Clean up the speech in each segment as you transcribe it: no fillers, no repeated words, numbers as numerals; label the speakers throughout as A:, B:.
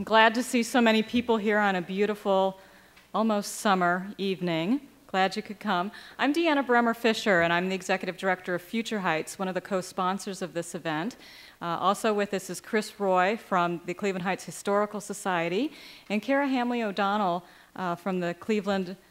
A: I'm glad to see so many people here on a beautiful, almost summer evening. Glad you could come. I'm Deanna Bremer-Fisher, and I'm the Executive Director of Future Heights, one of the co-sponsors of this event. Also with us is Chris Roy from the Cleveland Heights Historical Society, and Kara Hamley O'Donnell from the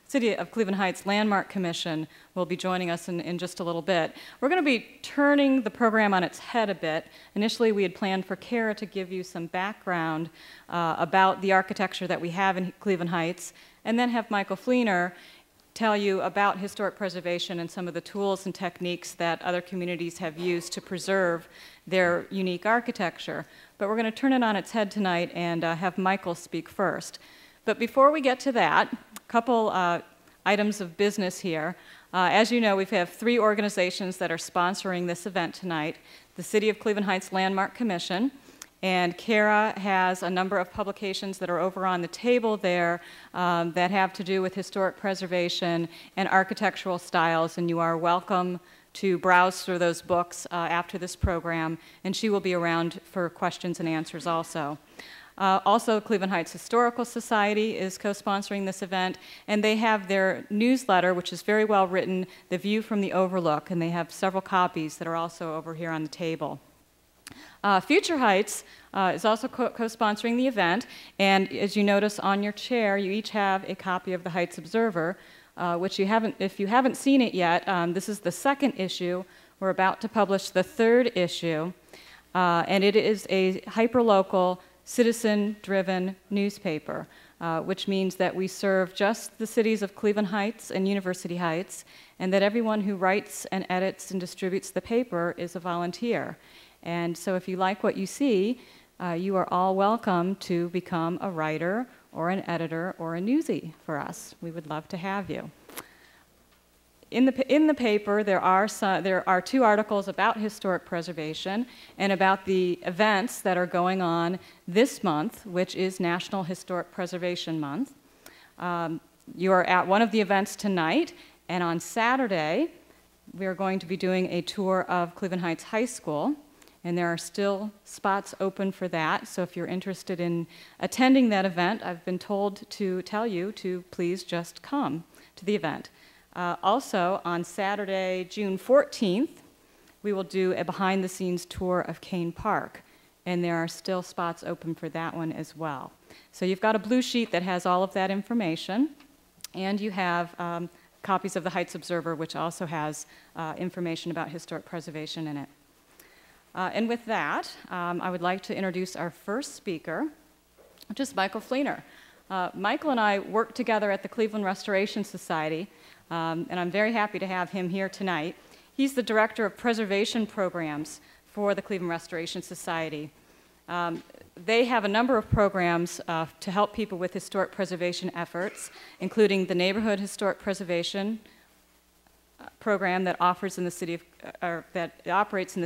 A: City of Cleveland Heights Landmark Commission will be joining us in just a little bit. We're going to be turning the program on its head a bit. Initially, we had planned for Kara to give you some background about the architecture that we have in Cleveland Heights, and then have Michael Fleenor tell you about historic preservation and some of the tools and techniques that other communities have used to preserve their unique architecture. But we're going to turn it on its head tonight and have Michael speak first. But before we get to that, a couple items of business here. As you know, we have three organizations that are sponsoring this event tonight: the City of Cleveland Heights Landmark Commission, and Kara has a number of publications that are over on the table there that have to do with historic preservation and architectural styles, and you are welcome to browse through those books after this program, and she will be around for questions and answers also. Also, Cleveland Heights Historical Society is co-sponsoring this event, and they have their newsletter, which is very well written, The View from the Overlook, and they have several copies that are also over here on the table. Future Heights is also co-sponsoring the event, and as you notice on your chair, you each have a copy of the Heights Observer, which if you haven't seen it yet, this is the second issue. We're about to publish the third issue, and it is a hyperlocal, citizen-driven newspaper, which means that we serve just the cities of Cleveland Heights and University Heights, and that everyone who writes and edits and distributes the paper is a volunteer. And so if you like what you see, you are all welcome to become a writer or an editor or a newsie for us. We would love to have you. In the paper, there are two articles about historic preservation and about the events that are going on this month, which is National Historic Preservation Month. You are at one of the events tonight, and on Saturday, we are going to be doing a tour of Cleveland Heights High School. And there are still spots open for that, so if you're interested in attending that event, I've been told to tell you to please just come to the event. Also, on Saturday, June 14th, we will do a behind-the-scenes tour of Kane Park, and there are still spots open for that one as well. So you've got a blue sheet that has all of that information, and you have copies of the Heights Observer, which also has information about historic preservation in it. And with that, I would like to introduce our first speaker, which is Michael Fleenor. Michael and I work together at the Cleveland Restoration Society, and I'm very happy to have him here tonight. He's the Director of Preservation Programs for the Cleveland Restoration Society. They have a number of programs to help people with historic preservation efforts, including the Neighborhood Historic Preservation program that operates in the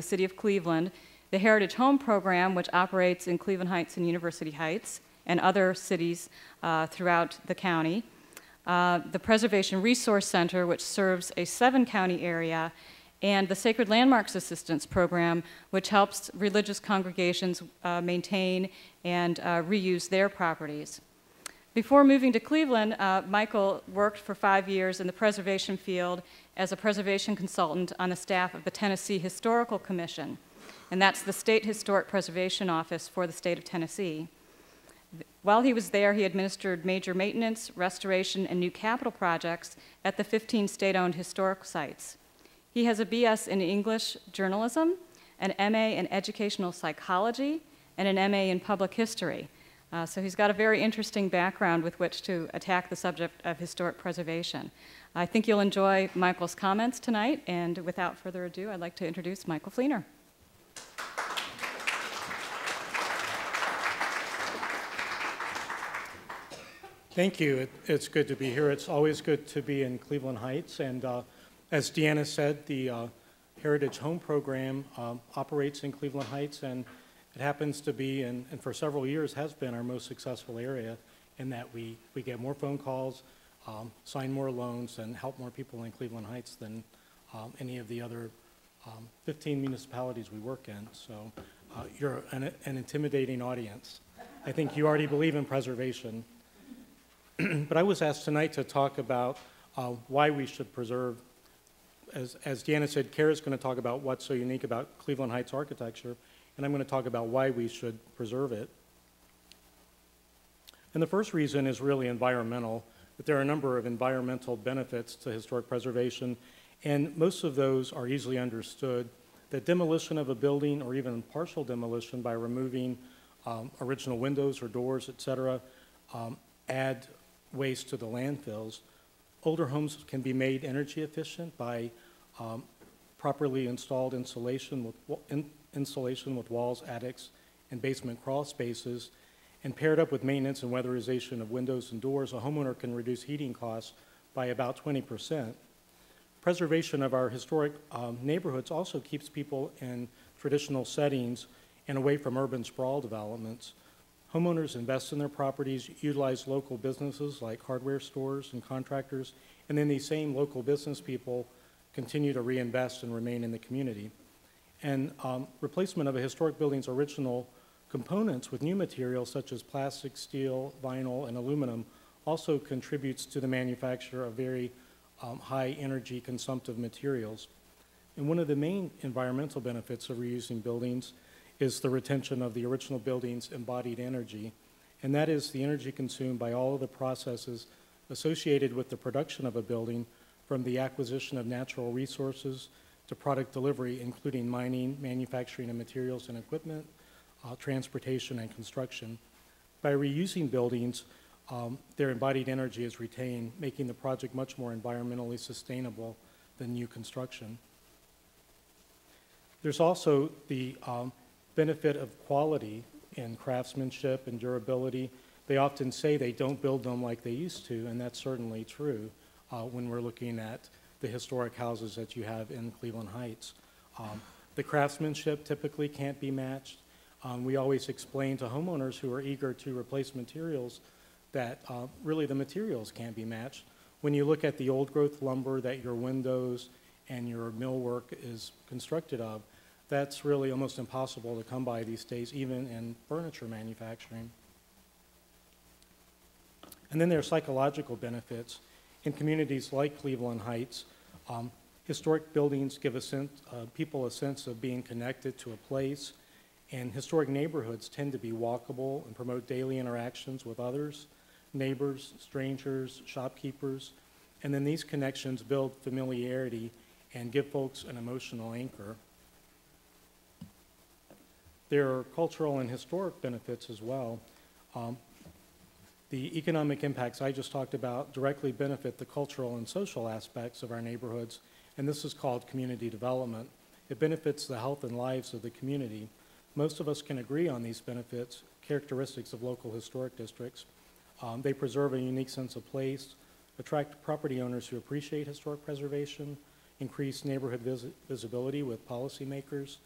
A: city of Cleveland, the Heritage Home program, which operates in Cleveland Heights and University Heights and other cities throughout the county, the Preservation Resource Center, which serves a 7-county area, and the Sacred Landmarks Assistance Program, which helps religious congregations maintain and reuse their properties. Before moving to Cleveland, Michael worked for 5 years in the preservation field as a preservation consultant on the staff of the Tennessee Historical Commission, and that's the State Historic Preservation Office for the state of Tennessee. While he was there, he administered major maintenance, restoration, and new capital projects at the 15 state-owned historic sites. He has a BS in English journalism, an MA in educational psychology, and an MA in public history. So he's got a very interesting background with which to attack the subject of historic preservation. I think you'll enjoy Michael's comments tonight, and without further ado, I'd like to introduce Michael Fleenor.
B: Thank you. It's good to be here. It's always good to be in Cleveland Heights, and as Deanna said, the Heritage Home program operates in Cleveland Heights, and it happens to be, and for several years has been, our most successful area in that we get more phone calls, sign more loans, and help more people in Cleveland Heights than any of the other 15 municipalities we work in. So you're an intimidating audience. I think you already believe in preservation. But I was asked tonight to talk about why we should preserve. As Deanna said, Kara's going to talk about what's so unique about Cleveland Heights architecture, and I'm going to talk about why we should preserve it. And the first reason is really environmental, that there are a number of environmental benefits to historic preservation, and most of those are easily understood. That demolition of a building, or even partial demolition by removing original windows or doors, et cetera, add waste to the landfills. Older homes can be made energy efficient by properly installed insulation with walls, attics, and basement crawl spaces. And paired up with maintenance and weatherization of windows and doors, a homeowner can reduce heating costs by about 20%. Preservation of our historic neighborhoods also keeps people in traditional settings and away from urban sprawl developments. Homeowners invest in their properties, utilize local businesses like hardware stores and contractors, and then these same local business people continue to reinvest and remain in the community. And replacement of a historic building's original components with new materials such as plastic, steel, vinyl, and aluminum also contributes to the manufacture of very high energy consumptive materials. And one of the main environmental benefits of reusing buildings is the retention of the original building's embodied energy. And that is the energy consumed by all of the processes associated with the production of a building, from the acquisition of natural resources to product delivery, including mining, manufacturing of materials and equipment, transportation, and construction. By reusing buildings, their embodied energy is retained, making the project much more environmentally sustainable than new construction. There's also the benefit of quality in craftsmanship and durability. They often say they don't build them like they used to, and that's certainly true when we're looking at the historic houses that you have in Cleveland Heights. The craftsmanship typically can't be matched. We always explain to homeowners who are eager to replace materials that really the materials can't be matched. When you look at the old growth lumber that your windows and your millwork is constructed of, that's really almost impossible to come by these days, even in furniture manufacturing. And then there are psychological benefits. In communities like Cleveland Heights, historic buildings give people a sense of being connected to a place. And historic neighborhoods tend to be walkable and promote daily interactions with others, neighbors, strangers, shopkeepers. And then these connections build familiarity and give folks an emotional anchor. There are cultural and historic benefits as well. The economic impacts I just talked about directly benefit the cultural and social aspects of our neighborhoods, and this is called community development. It benefits the health and lives of the community. Most of us can agree on these benefits, characteristics of local historic districts. They preserve a unique sense of place, attract property owners who appreciate historic preservation, increase neighborhood visibility with policymakers,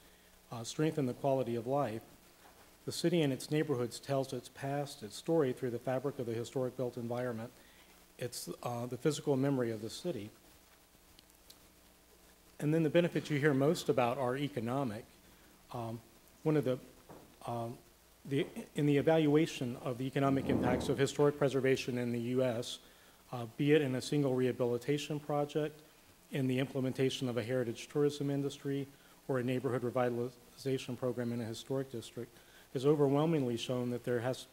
B: strengthen the quality of life. The city and its neighborhoods tells its past, its story through the fabric of the historic built environment. It's the physical memory of the city. And then the benefits you hear most about are economic. One of in the evaluation of the economic impacts of historic preservation in the U.S., be it in a single rehabilitation project, in the implementation of a heritage tourism industry, or a neighborhood revitalization program in a historic district, has overwhelmingly shown that there has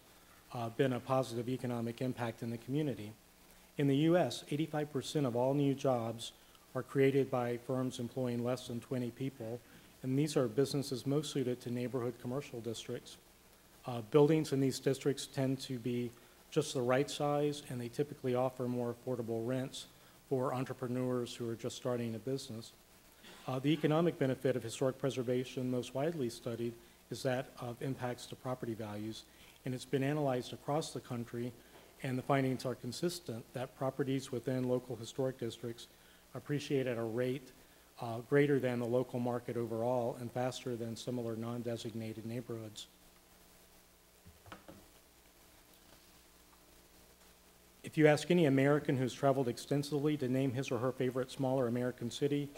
B: been a positive economic impact in the community. In the U.S., 85% of all new jobs are created by firms employing less than 20 people, and these are businesses most suited to neighborhood commercial districts. Buildings in these districts tend to be just the right size, and they typically offer more affordable rents for entrepreneurs who are just starting a business. The economic benefit of historic preservation, most widely studied, is that of impacts to property values, and it's been analyzed across the country, and the findings are consistent that properties within local historic districts appreciate at a rate greater than the local market overall and faster than similar non-designated neighborhoods. If you ask any American who's traveled extensively to name his or her favorite smaller American city,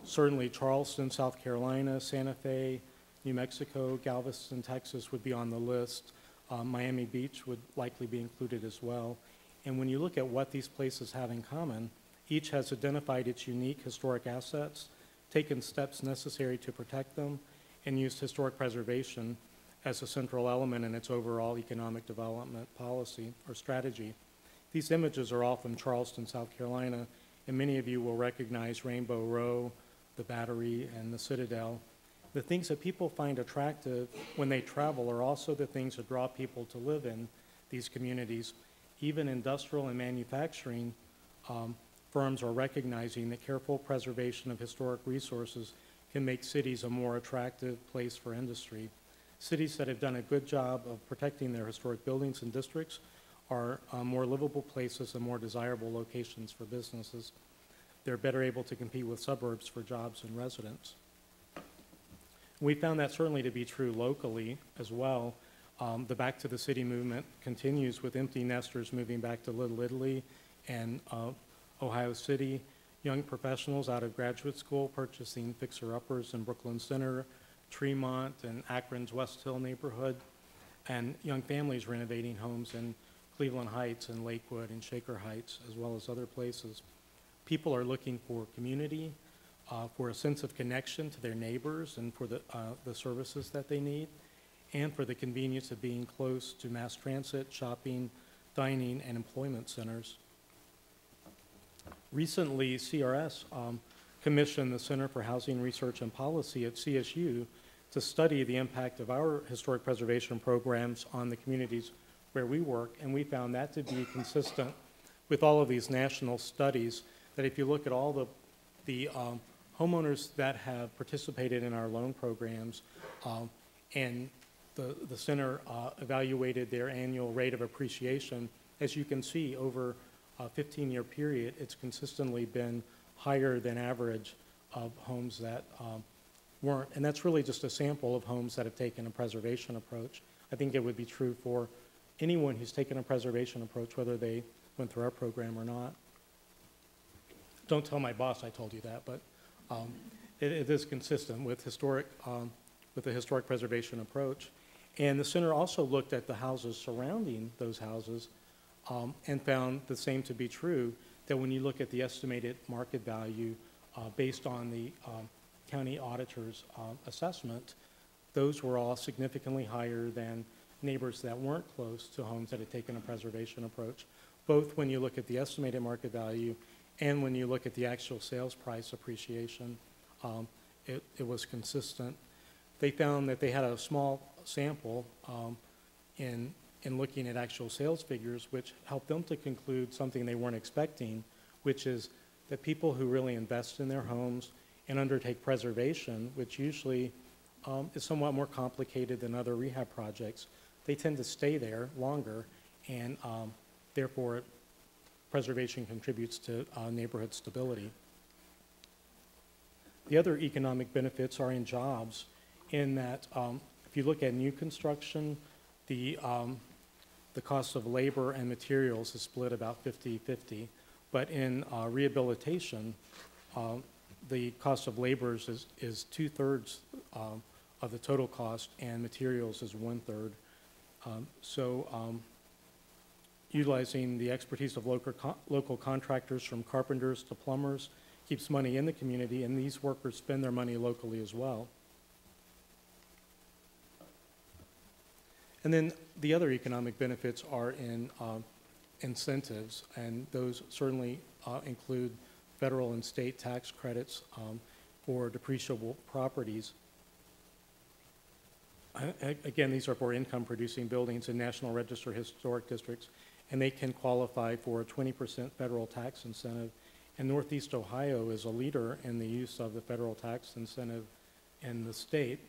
B: certainly Charleston, South Carolina, Santa Fe, New Mexico, Galveston, Texas would be on the list. Miami Beach would likely be included as well. And when you look at what these places have in common, each has identified its unique historic assets, taken steps necessary to protect them, and used historic preservation as a central element in its overall economic development policy or strategy. These images are all from Charleston, South Carolina, and many of you will recognize Rainbow Row, the Battery, and the Citadel. The things that people find attractive when they travel are also the things that draw people to live in these communities. Even industrial and manufacturing firms are recognizing that careful preservation of historic resources can make cities a more attractive place for industry. Cities that have done a good job of protecting their historic buildings and districts are more livable places and more desirable locations for businesses. They're better able to compete with suburbs for jobs and residents. We found that certainly to be true locally as well. The Back to the City movement continues with empty nesters moving back to Little Italy and Ohio City, young professionals out of graduate school purchasing fixer-uppers in Brooklyn Center, Tremont, and Akron's West Hill neighborhood, and young families renovating homes in Cleveland Heights and Lakewood and Shaker Heights, as well as other places. People are looking for community, for a sense of connection to their neighbors and for the services that they need, and for the convenience of being close to mass transit, shopping, dining, and employment centers. Recently, CRS commissioned the Center for Housing Research and Policy at CSU to study the impact of our historic preservation programs on the communities where we work, and we found that to be consistent with all of these national studies, that if you look at all the homeowners that have participated in our loan programs, and the center evaluated their annual rate of appreciation, as you can see over a 15-year period, it's consistently been higher than average of homes that weren't. And that's really just a sample of homes that have taken a preservation approach. I think it would be true for anyone who's taken a preservation approach, whether they went through our program or not. Don't tell my boss I told you that, but it is consistent with the historic preservation approach. And the center also looked at the houses surrounding those houses and found the same to be true, that when you look at the estimated market value based on the county auditor's assessment, those were all significantly higher than neighbors that weren't close to homes that had taken a preservation approach, both when you look at the estimated market value and when you look at the actual sales price appreciation. It was consistent. They found that they had a small sample in looking at actual sales figures, which helped them to conclude something they weren't expecting, which is that people who really invest in their homes and undertake preservation, which usually is somewhat more complicated than other rehab projects, they tend to stay there longer, and therefore preservation contributes to neighborhood stability. The other economic benefits are in jobs, in that if you look at new construction, the cost of labor and materials is split about 50-50, but in rehabilitation, the cost of labor is 2/3 of the total cost, and materials is 1/3. Utilizing the expertise of local contractors, from carpenters to plumbers, keeps money in the community, and these workers spend their money locally as well. And then the other economic benefits are in incentives, and those certainly include federal and state tax credits for depreciable properties. Again, these are for income-producing buildings in National Register historic districts, and they can qualify for a 20% federal tax incentive. And Northeast Ohio is a leader in the use of the federal tax incentive in the state.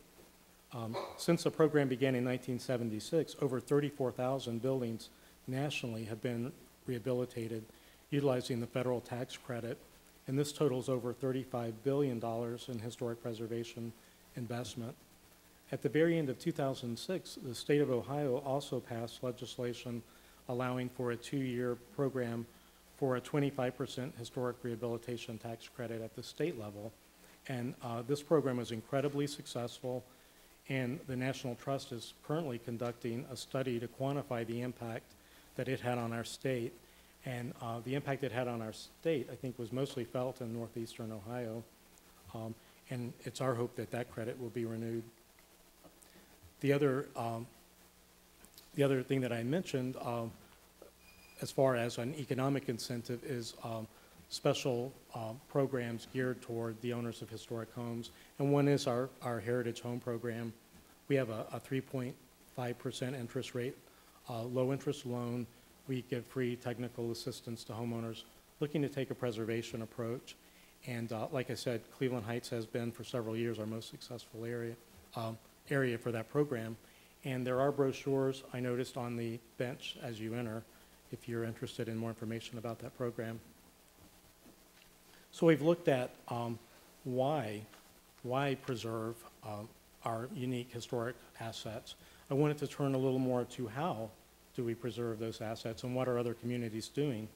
B: Since the program began in 1976, over 34,000 buildings nationally have been rehabilitated utilizing the federal tax credit, and this totals over $35 billion in historic preservation investment. At the very end of 2006, the state of Ohio also passed legislation allowing for a 2-year program for a 25% historic rehabilitation tax credit at the state level. And this program was incredibly successful. and the National Trust is currently conducting a study to quantify the impact that it had on our state. And the impact it had on our state, I think, was mostly felt in northeastern Ohio. And it's our hope that that credit will be renewed. The other thing that I mentioned, as far as an economic incentive, is special programs geared toward the owners of historic homes. And one is our Heritage Home Program. We have a 3.5% interest rate, low interest loan. We give free technical assistance to homeowners looking to take a preservation approach. And like I said, Cleveland Heights has been for several years our most successful area for that program. And there are brochures I noticed on the bench as you enter if you're interested in more information about that program. So we've looked at why preserve our unique historic assets. I wanted to turn a little more to how do we preserve those assets and what are other communities doing.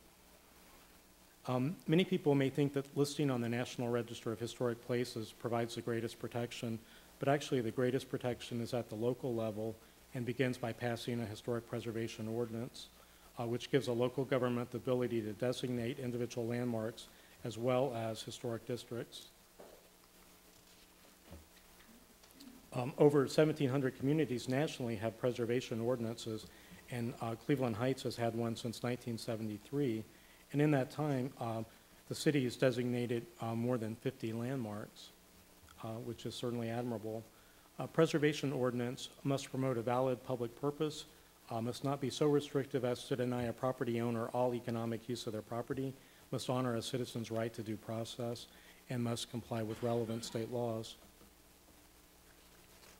B: Many people may think that listing on the National Register of Historic Places provides the greatest protection, but actually the greatest protection is at the local level and begins by passing a historic preservation ordinance, which gives a local government the ability to designate individual landmarks as well as historic districts. Over 1,700 communities nationally have preservation ordinances, and Cleveland Heights has had one since 1973. And in that time, the city has designated more than 50 landmarks, which is certainly admirable. A preservation ordinance must promote a valid public purpose, must not be so restrictive as to deny a property owner all economic use of their property, must honor a citizen's right to due process, and must comply with relevant state laws.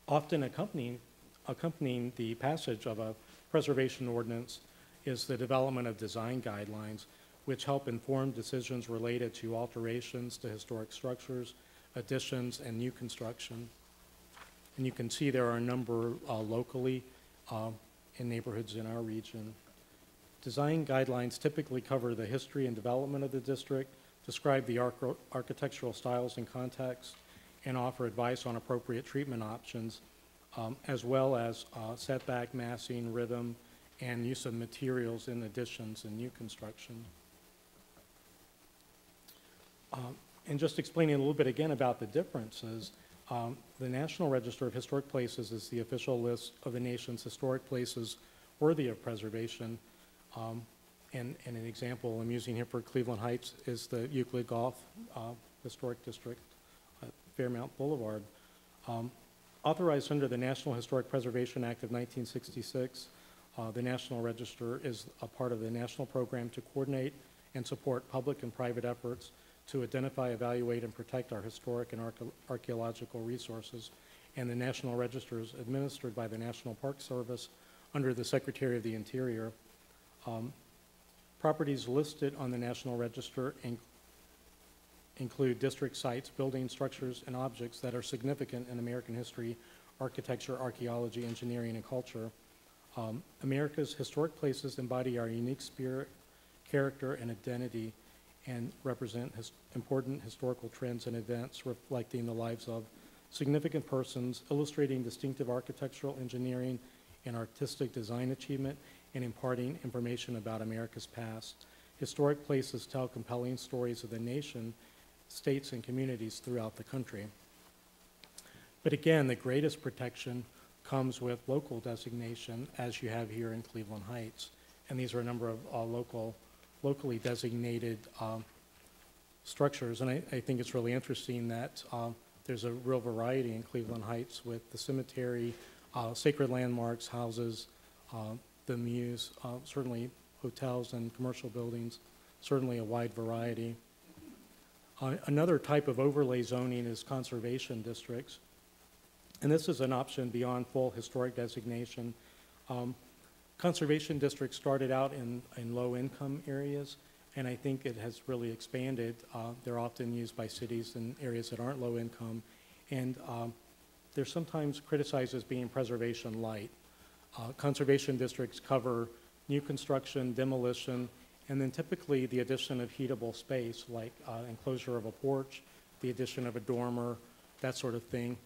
B: Often accompanying the passage of a preservation ordinance is the development of design guidelines, which help inform decisions related to alterations to historic structures, additions, and new construction. And you can see there are a number locally in neighborhoods in our region. Design guidelines typically cover the history and development of the district, describe the architectural styles and context, and offer advice on appropriate treatment options, as well as setback, massing, rhythm, and use of materials in additions and new construction. And just explaining a little bit again about the differences, the National Register of Historic Places is the official list of the nation's historic places worthy of preservation. And an example I'm using here for Cleveland Heights is the Euclid Golf Historic District at Fairmount Boulevard. Authorized under the National Historic Preservation Act of 1966, the National Register is a part of the national program to coordinate and support public and private efforts to identify, evaluate, and protect our historic and archaeological resources. And the National Register is administered by the National Park Service under the Secretary of the Interior. Properties listed on the National Register include district sites, buildings, structures, and objects that are significant in American history, architecture, archaeology, engineering, and culture. America's historic places embody our unique spirit, character, and identity, and represent important historical trends and events reflecting the lives of significant persons, illustrating distinctive architectural, engineering, and artistic design achievement, and imparting information about America's past. Historic places tell compelling stories of the nation, states, and communities throughout the country. But again, the greatest protection comes with local designation, as you have here in Cleveland Heights. And these are a number of locally designated structures. And I think it's really interesting that there's a real variety in Cleveland Heights with the cemetery, sacred landmarks, houses, the Muse, certainly hotels and commercial buildings, certainly a wide variety. Another type of overlay zoning is conservation districts. And this is an option beyond full historic designation. Conservation districts started out in low-income areas, and I think it has really expanded. They're often used by cities in areas that aren't low-income, and they're sometimes criticized as being preservation light. Conservation districts cover new construction, demolition, and then typically the addition of heatable space, like enclosure of a porch, the addition of a dormer, that sort of thing.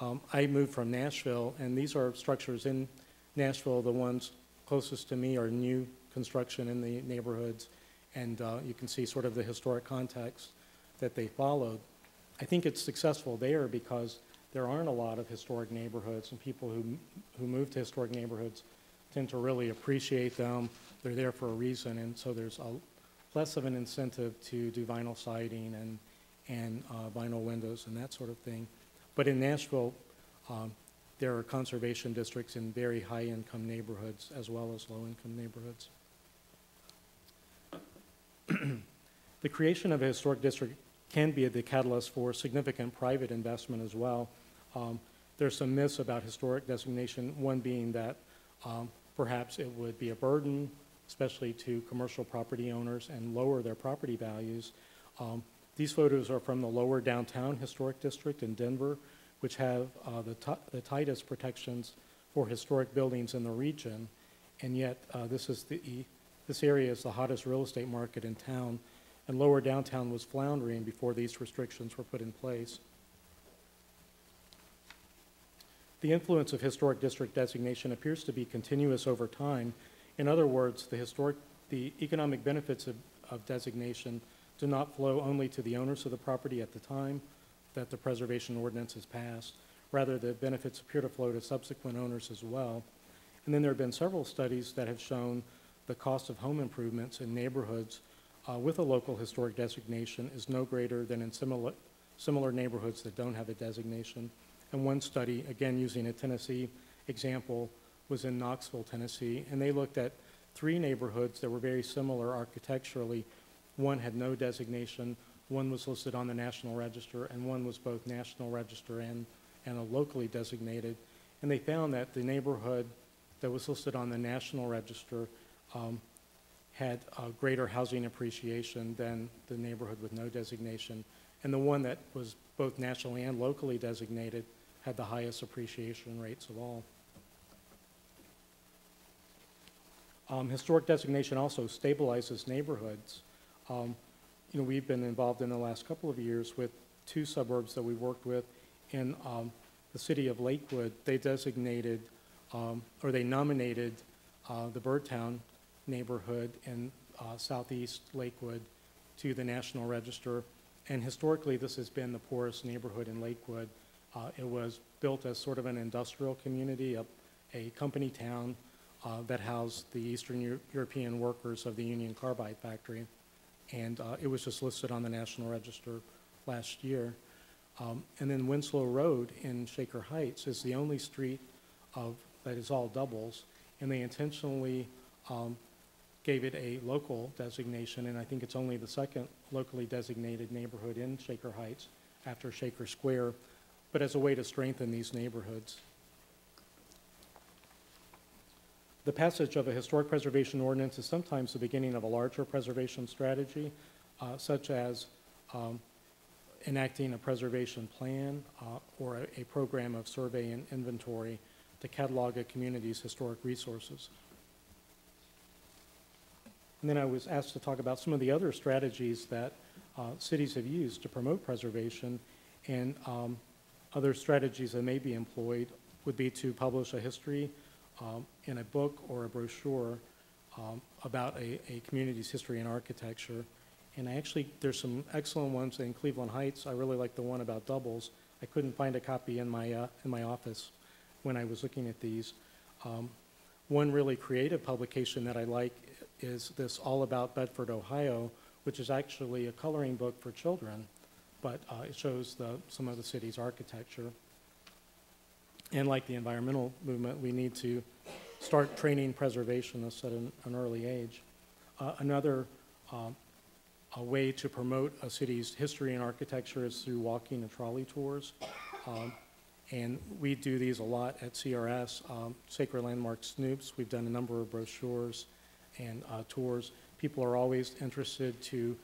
B: I moved from Nashville, and these are structures in Nashville. The ones closest to me are new construction in the neighborhoods, and you can see sort of the historic context that they followed. I think it's successful there because there aren't a lot of historic neighborhoods, and people who move to historic neighborhoods tend to really appreciate them. They're there for a reason, and so there's less of an incentive to do vinyl siding and vinyl windows and that sort of thing. But in Nashville, there are conservation districts in very high-income neighborhoods as well as low-income neighborhoods. The creation of a historic district can be the catalyst for significant private investment as well. There's some myths about historic designation, one being that perhaps it would be a burden, especially to commercial property owners, and lower their property values. These photos are from the Lower Downtown Historic District in Denver, which have the tightest protections for historic buildings in the region, and yet this area is the hottest real estate market in town, and Lower Downtown was floundering before these restrictions were put in place. The influence of historic district designation appears to be continuous over time. In other words, the economic benefits of designation do not flow only to the owners of the property at the time that the preservation ordinance is passed. Rather, the benefits appear to flow to subsequent owners as well. And then there have been several studies that have shown the cost of home improvements in neighborhoods with a local historic designation is no greater than in similar neighborhoods that don't have a designation. And one study, again using a Tennessee example, was in Knoxville, Tennessee, and they looked at 3 neighborhoods that were very similar architecturally. One had no designation, one was listed on the National Register, and one was both National Register and a locally designated. And they found that the neighborhood that was listed on the National Register had greater housing appreciation than the neighborhood with no designation. And the one that was both nationally and locally designated had the highest appreciation rates of all. Historic designation also stabilizes neighborhoods. We've been involved in the last couple of years with 2 suburbs that we worked with in the city of Lakewood. They designated, or they nominated the Birdtown neighborhood in southeast Lakewood to the National Register. And historically, this has been the poorest neighborhood in Lakewood. It was built as sort of an industrial community, a company town that housed the Eastern European workers of the Union Carbide factory. And it was just listed on the National Register last year. And then Winslow Road in Shaker Heights is the only street that is all doubles. And they intentionally gave it a local designation, and I think it's only the second locally designated neighborhood in Shaker Heights after Shaker Square, but as a way to strengthen these neighborhoods. The passage of a historic preservation ordinance is sometimes the beginning of a larger preservation strategy, such as enacting a preservation plan or a program of survey and inventory to catalog a community's historic resources. And then I was asked to talk about some of the other strategies that cities have used to promote preservation, and other strategies that may be employed would be to publish a history in a book or a brochure about a community's history and architecture. And there's some excellent ones in Cleveland Heights. I really like the one about doubles. I couldn't find a copy in my office when I was looking at these. One really creative publication that I like is this All About Bedford, Ohio, which is actually a coloring book for children, but it shows some of the city's architecture. And like the environmental movement, we need to start training preservationists at an early age. Another a way to promote a city's history and architecture is through walking and trolley tours. And we do these a lot at CRS. Sacred Landmark Snoops, we've done a number of brochures and tours. People are always interested to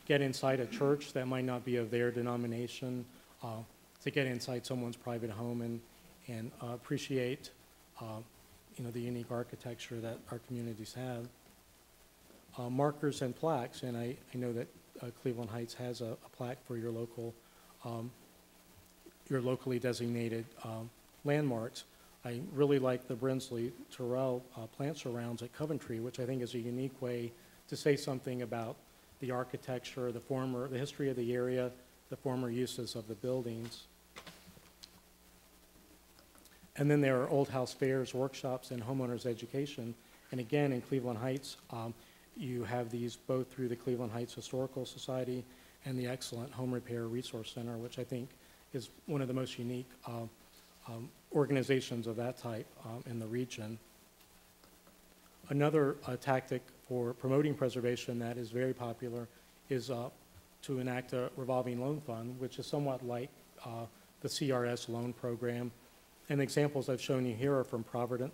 B: get inside a church that might not be of their denomination, to get inside someone's private home and appreciate the unique architecture that our communities have. Markers and plaques, and I know that Cleveland Heights has a plaque for your local your locally designated landmarks. I really like the Brinsley Terrell plant surrounds at Coventry, which I think is a unique way to say something about the architecture, the history of the area, the former uses of the buildings. And then there are old house fairs, workshops, and homeowners education. And again, in Cleveland Heights, you have these both through the Cleveland Heights Historical Society and the excellent Home Repair Resource Center, which I think is one of the most unique organizations of that type in the region. Another tactic for promoting preservation that is very popular is to enact a revolving loan fund, which is somewhat like the CRS loan program. And examples I've shown you here are from the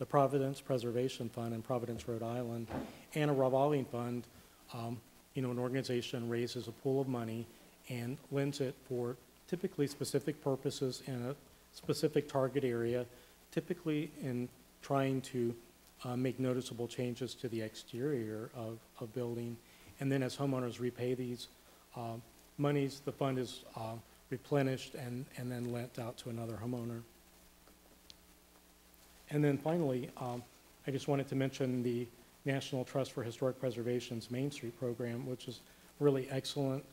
B: Providence Preservation Fund in Providence, Rhode Island, and a revolving fund. An organization raises a pool of money and lends it for typically specific purposes in a specific target area, typically in trying to make noticeable changes to the exterior of a building. And then as homeowners repay these monies, the fund is replenished and then lent out to another homeowner. And then finally, I just wanted to mention the National Trust for Historic Preservation's Main Street program, which is really excellent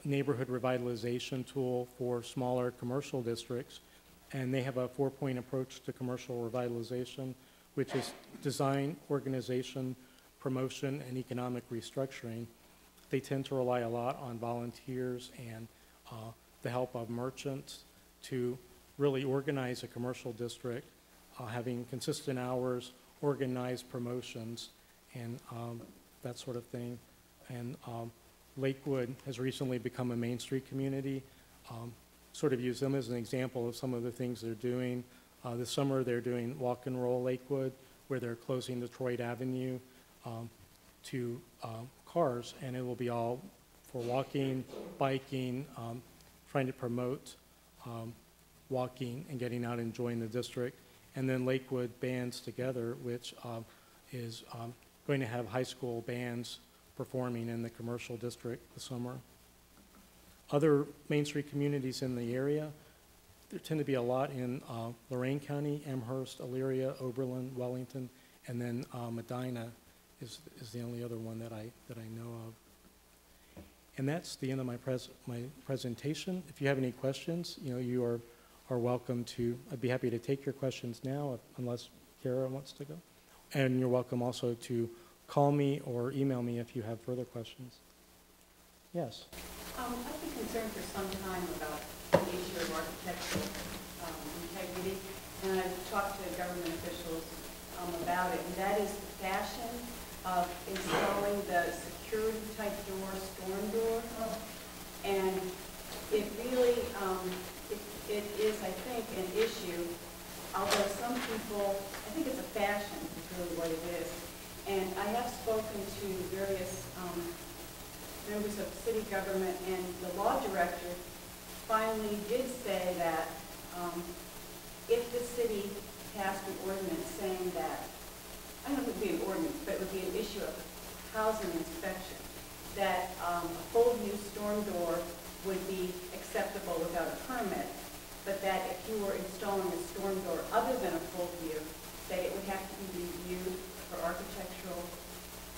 B: neighborhood revitalization tool for smaller commercial districts. And they have a 4-point approach to commercial revitalization, which is design, organization, promotion, and economic restructuring. They tend to rely a lot on volunteers and the help of merchants to really organize a commercial district, having consistent hours, organized promotions, and that sort of thing. And Lakewood has recently become a Main Street community. Sort of use them as an example of some of the things they're doing. This summer they're doing Walk and Roll Lakewood, where they're closing Detroit Avenue to cars, and it will be all for walking, biking, trying to promote walking and getting out and enjoying the district. And then Lakewood Bands Together, which is going to have high school bands performing in the commercial district this summer. Other Main Street communities in the area, there tend to be a lot in Lorain County, Amherst, Elyria, Oberlin, Wellington, and then Medina is the only other one that I know of. And that's the end of my presentation. If you have any questions, you are welcome to. I'd be happy to take your questions now, unless Kara wants to go. And you're welcome also to call me or email me if you have further questions. Yes.
C: I've been concerned for some time about the issue of architectural integrity, and I've talked to government officials about it, and that is the fashion of installing the security type door, storm door, and it really, it is, I think, an issue, although some people, I think it's a fashion, is really what it is. And I have spoken to various members of city government, and the law director finally did say that if the city passed an ordinance saying that, I don't know if it would be an ordinance, but it would be an issue of housing inspection, that a full view storm door would be acceptable without a permit, but that if you were installing a storm door other than a full view, that it would have to be reviewed for architectural,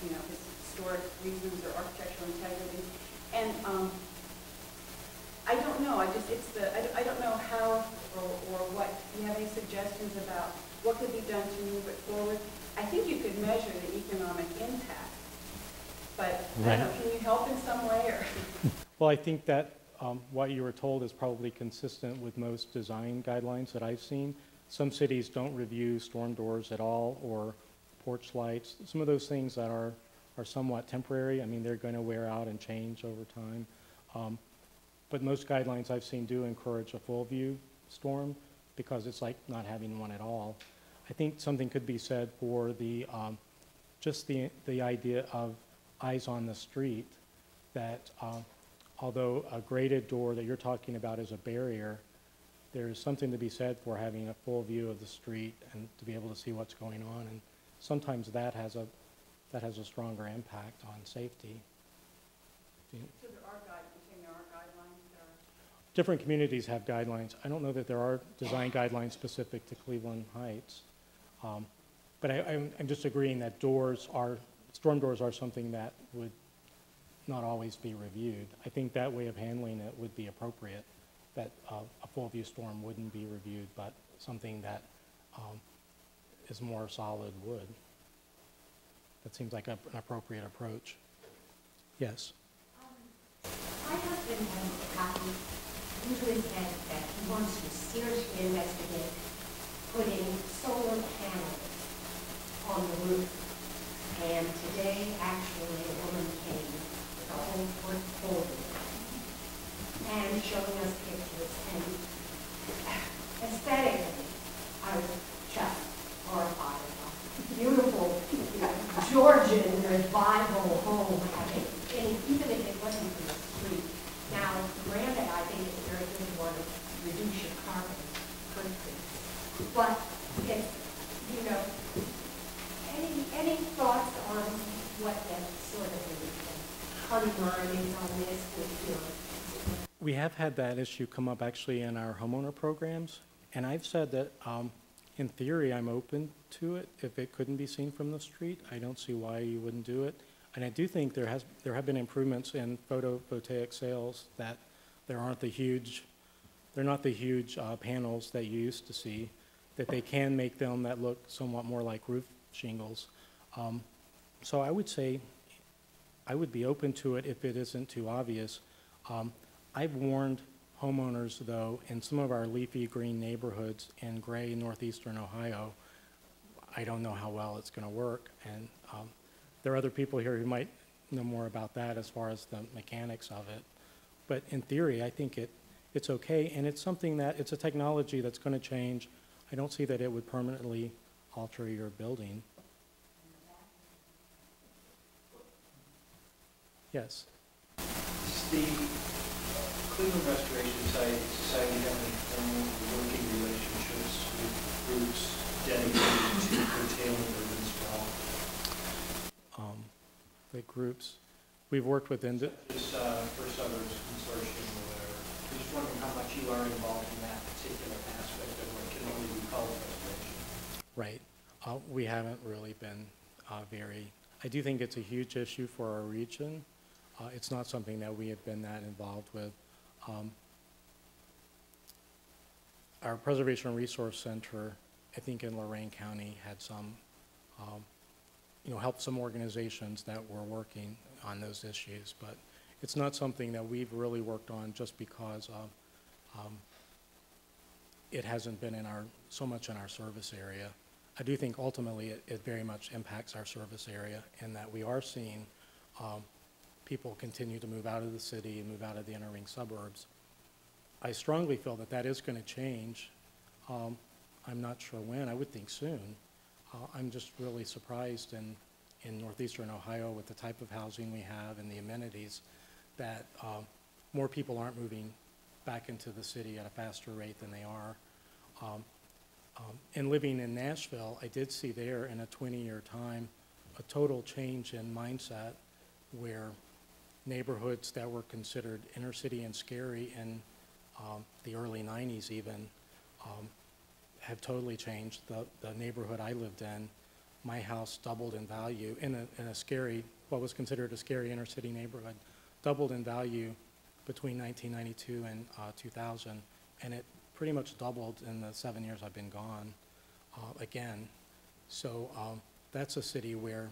C: historic reasons or architectural integrity. And I don't know. I don't know how or what. Do you have any suggestions about what could be done to move it forward? I think you could measure the economic impact, but I don't know. Can you help in some way? Or
B: Well, I think that what you were told is probably consistent with most design guidelines that I've seen. Some cities don't review storm doors at all, or porch lights. Some of those things that are somewhat temporary. I mean, they're going to wear out and change over time. But most guidelines I've seen do encourage a full view storm, because it's like not having one at all. I think something could be said for the just the idea of eyes on the street, that although a graded door that you're talking about is a barrier, there's something to be said for having a full view of the street and to be able to see what's going on. And sometimes that has a stronger impact on safety.
C: so there are guidelines. There are guidelines that are
B: different communities have guidelines. I don't know that there are design guidelines specific to Cleveland Heights. But I'm just agreeing that storm doors are something that would not always be reviewed. I think that way of handling it would be appropriate, that a full view storm wouldn't be reviewed, but something that is more solid wood. That seems like an appropriate approach. Yes?
D: My husband has gotten into his head that he wants to seriously investigate putting solar panels on the roof. And today, actually, a woman came with a whole portfolio and showing us pictures. And aesthetically, I was just horrified. Beautiful, Georgian revival home, having, and even if it wasn't from the street. Now, granted, I think it's a very good one to reduce your carbon footprint. But it's, any thoughts on what that sort of honey line is on this with
B: We have had that issue come up actually in our homeowner programs, and I've said that in theory I'm open to it if it couldn't be seen from the street. I don't see why you wouldn't do it. And I do think there have been improvements in photovoltaic sales, that they're not the huge panels that you used to see, that they can make them that look somewhat more like roof shingles. So I would say I would be open to it if it isn't too obvious. I've warned homeowners, though, in some of our leafy green neighborhoods in gray northeastern Ohio. I don't know how well it's going to work, and there are other people here who might know more about that as far as the mechanics of it. But in theory, I think it's okay, and it's something that, it's a technology that's going to change. I don't see that it would permanently alter your building. Yes?
E: The Cleveland Restoration Society have any formal working relationships with groups dedicated to curtailing urban sprawl?
B: The groups, we've worked with
E: This First Suburbs Consortium or whatever. I'm just wondering how much you are involved in that particular aspect of what can only be called restoration.
B: Right. We haven't really been I do think it's a huge issue for our region. It's not something that we have been that involved with. Our Preservation and Resource Center, I think in Lorain County, had some, helped some organizations that were working on those issues, but it's not something that we've really worked on just because it hasn't been so much in our service area. I do think ultimately it very much impacts our service area in that we are seeing people continue to move out of the city and move out of the inner ring suburbs. I strongly feel that that is going to change. I'm not sure when. I would think soon. I'm just really surprised in northeastern Ohio with the type of housing we have and the amenities that more people aren't moving back into the city at a faster rate than they are. And living in Nashville, I did see there in a 20-year time a total change in mindset where neighborhoods that were considered inner city and scary in the early 90s even have totally changed. The neighborhood I lived in, my house doubled in value in a scary, what was considered a scary inner city neighborhood, doubled in value between 1992 and 2000, and it pretty much doubled in the 7 years I've been gone again. So that's a city where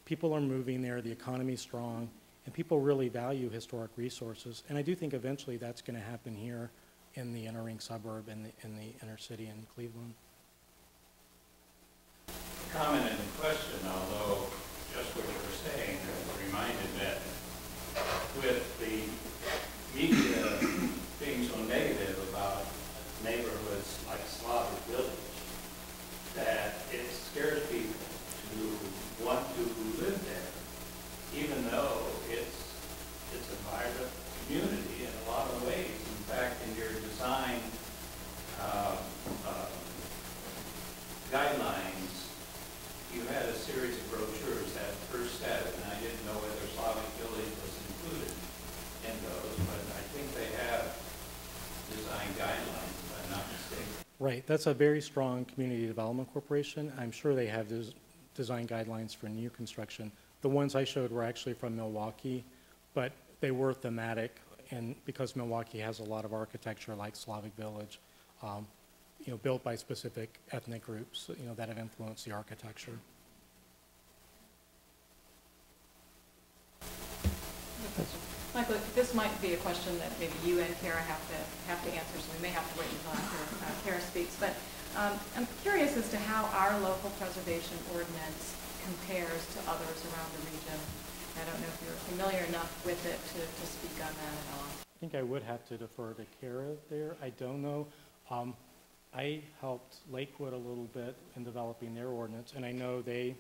B: people are moving there, the economy's strong, and people really value historic resources. And I do think eventually that's going to happen here in the inner ring suburb and in the inner city in Cleveland.
F: Comment and question, although just what you were saying reminded that with the media being so negative about neighborhoods like Slavic Village, that it scares people to want to live there, even though it's a vibrant community in a lot of ways. In fact, in your design guidelines, you had a series of brochures that first set, and I didn't know whether Slavic Village was included in those, but I think they have
B: Right, that's a very strong community development corporation. I'm sure they have design guidelines for new construction. The ones I showed were actually from Milwaukee, but they were thematic, and because Milwaukee has a lot of architecture like Slavic Village, built by specific ethnic groups, that have influenced the architecture.
A: Michael, this might be a question that maybe you and Kara have to answer, so we may have to wait until after Kara speaks. But I'm curious as to how our local preservation ordinance compares to others around the region. I don't know if you're familiar enough with it to speak on that at all.
B: I think I would have to defer to Kara there. I don't know. I helped Lakewood a little bit in developing their ordinance, and I know they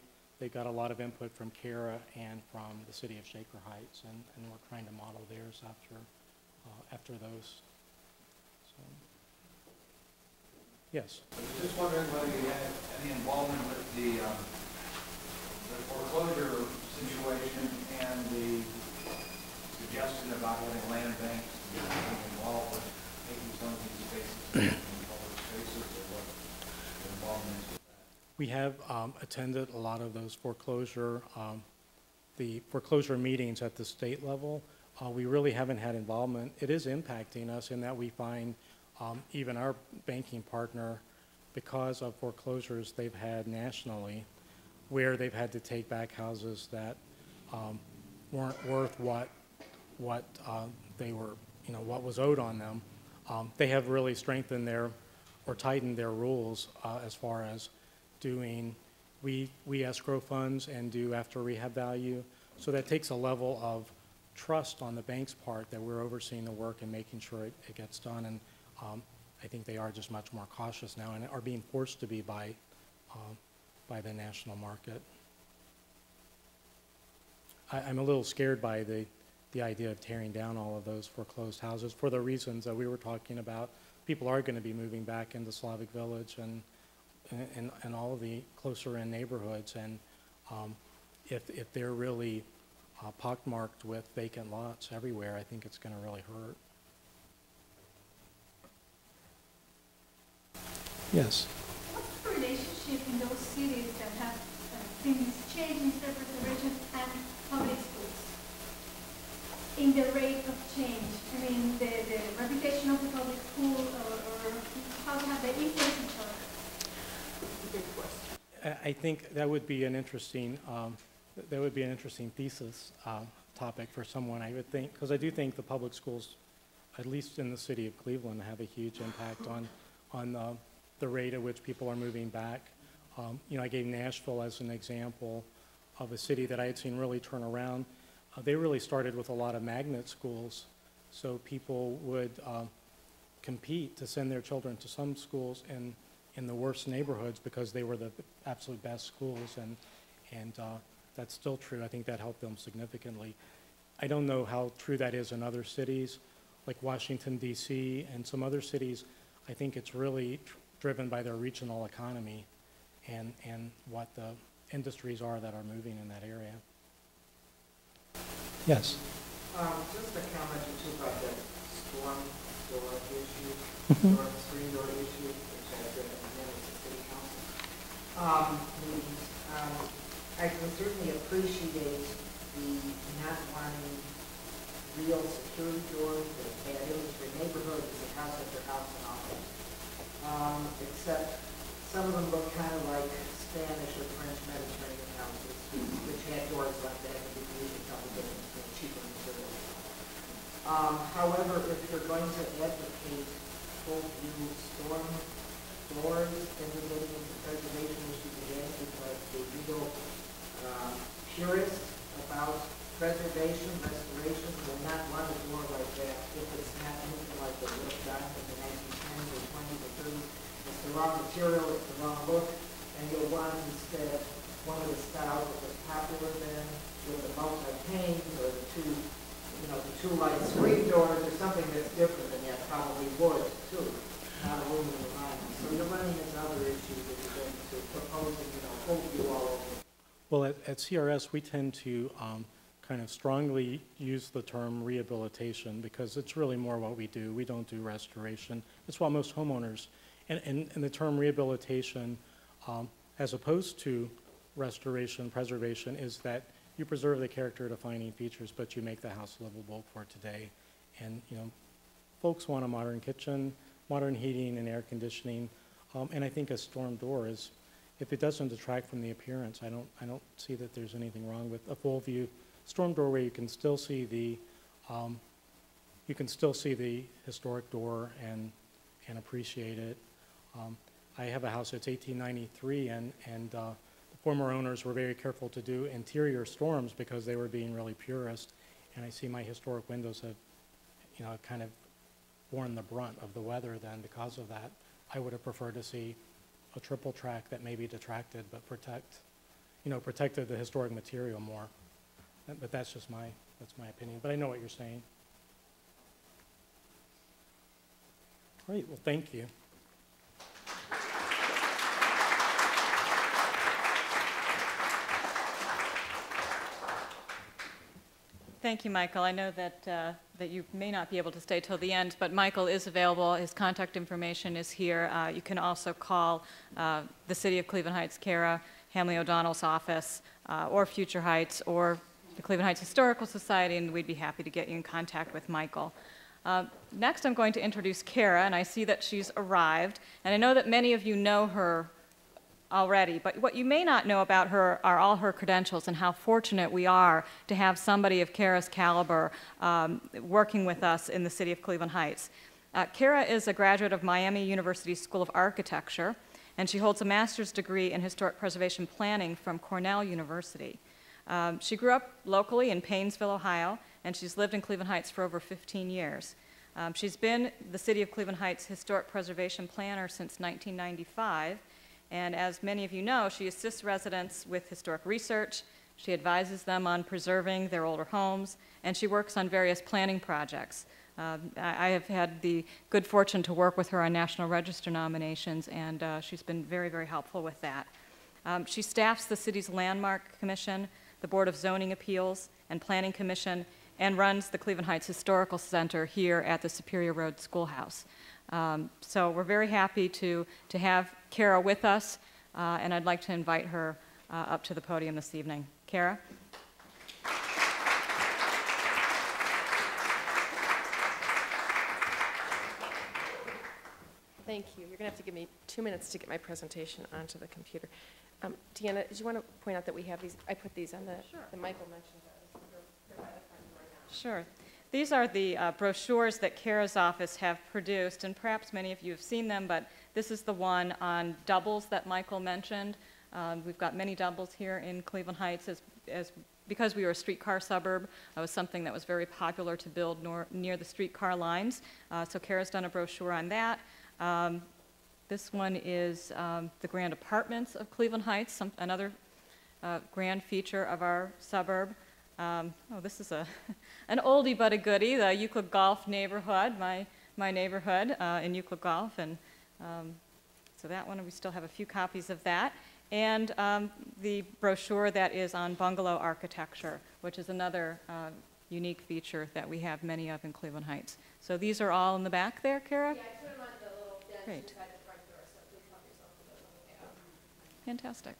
B: got a lot of input from Kara and from the city of Shaker Heights, and we're trying to model theirs after those. So, yes.
G: I was just wondering whether you had any involvement with the foreclosure situation and the suggestion about having land banks and being involved with making some of these spaces public spaces, or what your involvement is with that.
B: We have attended a lot of those the foreclosure meetings at the state level. We really haven't had involvement. It is impacting us in that we find even our banking partner, because of foreclosures they've had nationally, where they've had to take back houses that weren't worth what they were, what was owed on them. They have really strengthened or tightened their rules as far as doing, we escrow funds and do after rehab value. So that takes a level of trust on the bank's part that we're overseeing the work and making sure it gets done. And I think they are just much more cautious now and are being forced to be by the national market. I'm a little scared by the idea of tearing down all of those foreclosed houses for the reasons that we were talking about. People are going to be moving back into Slavic Village and all of the closer in neighborhoods, and if they're really pockmarked with vacant lots everywhere, I think it's going to really hurt. Yes.
H: What's the relationship in those cities that have things changing preservation and public schools in the rate of change? I mean, the reputation of the public school, or how have they influenced each other?
B: I think that would be an interesting thesis topic for someone, I would think, because I do think the public schools, at least in the city of Cleveland, have a huge impact on the rate at which people are moving back. I gave Nashville as an example of a city that I had seen really turn around. They really started with a lot of magnet schools, so people would compete to send their children to some schools in the worst neighborhoods because they were the absolute best schools, and that's still true. I think that helped them significantly. I don't know how true that is in other cities, like Washington, D.C., and some other cities. I think it's really driven by their regional economy and what the industries are that are moving in that area. Yes?
I: Just a comment or two about that storm door issue, screen door issue, which has been managed at City Council meetings. I can certainly appreciate the not wanting real security doors that bad image for neighborhoods, the house after house and all that. Except some of them look kind of like Spanish or French Mediterranean houses, which had doors like that and you can usually tell the difference between cheaper materials. However, if you're going to advocate full view storm doors, then we're getting into preservation issues again, because the legal purists about preservation, restoration, will not want a door like that if it's not anything like the wood done in the 1910s or 20s or 30s. It's the wrong material, it's the wrong look, and you'll want instead one of the styles that was popular then, with the multi-panes or the two light screen doors, or something that's different than that, probably wood too, not aluminum or iron. So you're running into other issues that you're going to proposing, full view all over.
B: Well, at CRS, we tend to kind of strongly use the term rehabilitation because it's really more what we do. We don't do restoration. It's what most homeowners And the term rehabilitation, as opposed to restoration, preservation, is that you preserve the character defining features, but you make the house livable for today. And, you know, folks want a modern kitchen, modern heating and air conditioning, and I think a storm door is, if it doesn't detract from the appearance, I don't see that there's anything wrong with a full view storm door where you can still see the historic door and appreciate it. I have a house that's 1893, and the former owners were very careful to do interior storms because they were being really purist. And I see my historic windows have, you know, kind of borne the brunt of the weather then because of that. I would have preferred to see a triple track that maybe detracted but protected the historic material more. But that's just my opinion. But I know what you're saying. Great, well, thank you.
A: Thank you, Michael. I know that, that you may not be able to stay till the end, but Michael is available. His contact information is here. You can also call the City of Cleveland Heights, CARA, Hamley O'Donnell's office, or Future Heights, or the Cleveland Heights Historical Society, and we'd be happy to get you in contact with Michael. Next, I'm going to introduce CARA, and I see that she's arrived. And I know that many of you know her already, but what you may not know about her are all her credentials and how fortunate we are to have somebody of CARA's caliber working with us in the City of Cleveland Heights. CARA is a graduate of Miami University School of Architecture, and she holds a master's degree in historic preservation planning from Cornell University. She grew up locally in Paynesville, Ohio, and she's lived in Cleveland Heights for over 15 years. She's been the City of Cleveland Heights historic preservation planner since 1995, and as many of you know, she assists residents with historic research, she advises them on preserving their older homes, and she works on various planning projects. I have had the good fortune to work with her on National Register nominations, and she's been very, very helpful with that. She staffs the city's Landmark Commission, the Board of Zoning Appeals and Planning Commission, and runs the Cleveland Heights Historical Center here at the Superior Road Schoolhouse. So we're very happy to have CARA with us, and I'd like to invite her up to the podium this evening. CARA?
J: Thank you. You're going to have to give me 2 minutes to get my presentation onto the computer. Deanna, did you want to point out that we have these? I put these on the Michael mentioned those. They're by the front right now.
A: Sure. These are the brochures that CARA's office have produced, and perhaps many of you have seen them, but this is the one on doubles that Michael mentioned. We've got many doubles here in Cleveland Heights because we were a streetcar suburb. It was something that was very popular to build near the streetcar lines. So CARA's done a brochure on that. This one is the grand apartments of Cleveland Heights, another grand feature of our suburb. This is an oldie but a goodie, the Euclid Golf neighborhood, my neighborhood in Euclid Golf, and so that one, we still have a few copies of that. And the brochure that is on bungalow architecture, which is another unique feature that we have many of in Cleveland Heights. So these are all in the back there, CARA?
J: Yeah, I put them on the little bench
A: Great.
J: inside the front door, so please help yourself to those on the way out.
A: Fantastic.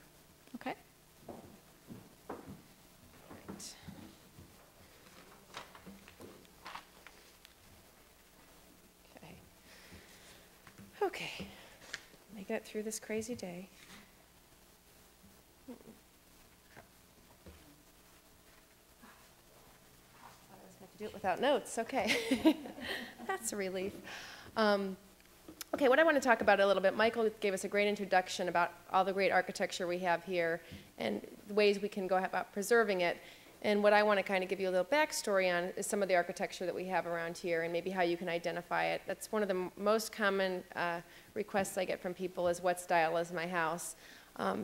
A: Okay.
J: Right. Okay. Making it through this crazy day. I have to do it without notes. Okay. That's a relief. Okay, what I want to talk about a little bit, Michael gave us a great introduction about all the great architecture we have here and the ways we can go about preserving it. And what I want to kind of give you a little backstory on is some of the architecture that we have around here and maybe how you can identify it. That's one of the most common requests I get from people is what style is my house?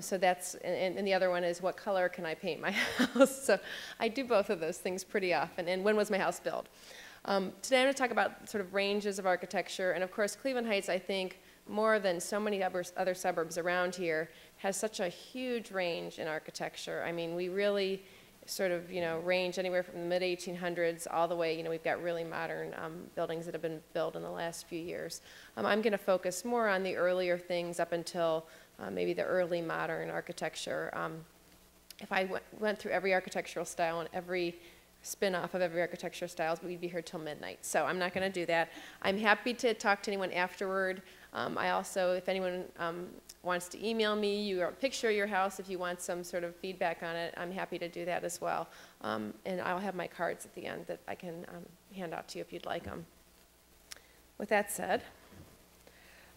J: So that's, and the other one is what color can I paint my house? So I do both of those things pretty often. And when was my house built? Today I'm going to talk about sort of ranges of architecture. And of course, Cleveland Heights, I think, more than so many other suburbs around here, has such a huge range in architecture. I mean, we really sort of, range anywhere from the mid-1800s all the way, we've got really modern buildings that have been built in the last few years. I'm going to focus more on the earlier things up until maybe the early modern architecture. If I went through every architectural style and every spin-off of every architectural style, we'd be here till midnight. So I'm not going to do that. I'm happy to talk to anyone afterward. I also, if anyone wants to email me a picture of your house, if you want some sort of feedback on it, I'm happy to do that as well. And I'll have my cards at the end that I can hand out to you if you'd like them. With that said,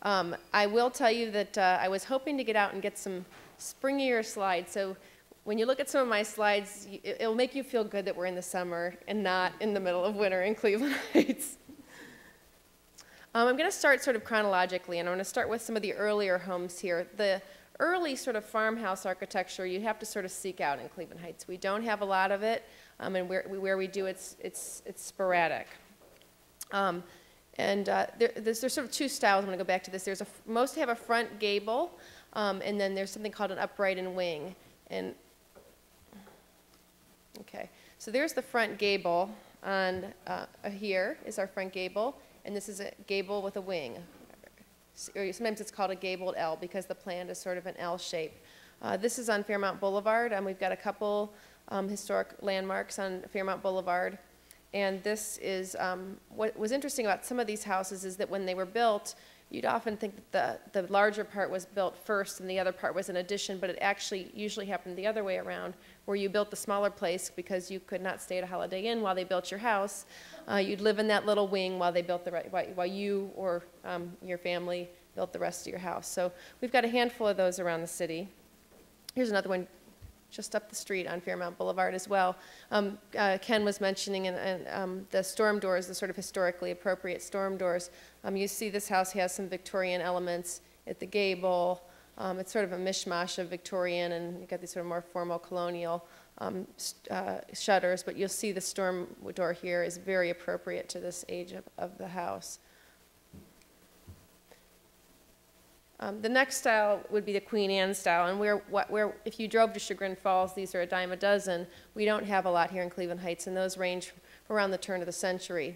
J: I will tell you that I was hoping to get out and get some springier slides. So when you look at some of my slides, it'll make you feel good that we're in the summer and not in the middle of winter in Cleveland Heights. I'm going to start sort of chronologically, and I'm going to start with some of the earlier homes here. The early sort of farmhouse architecture you have to sort of seek out in Cleveland Heights. We don't have a lot of it, and where we do, it's sporadic. There's sort of two styles. I'm going to go back to this. Most have a front gable, and then there's something called an upright and wing. Okay, so there's the front gable on here is our front gable, and this is a gable with a wing. Sometimes it's called a gabled L because the plan is sort of an L shape. This is on Fairmount Boulevard, and we've got a couple historic landmarks on Fairmount Boulevard. And this is, what was interesting about some of these houses is that when they were built, you'd often think that the larger part was built first and the other part was an addition, but it actually usually happened the other way around, where you built the smaller place because you could not stay at a Holiday Inn while they built your house. You'd live in that little wing while they built while you or your family built the rest of your house. So we've got a handful of those around the city. Here's another one just up the street on Fairmount Boulevard as well. Ken was mentioning the storm doors, the sort of historically appropriate storm doors. You see this house has some Victorian elements at the gable. It's sort of a mishmash of Victorian, and you've got these sort of more formal colonial shutters, but you'll see the storm door here is very appropriate to this age of the house. The next style would be the Queen Anne style, and where if you drove to Chagrin Falls, these are a dime a dozen. We don't have a lot here in Cleveland Heights, and those range around the turn of the century.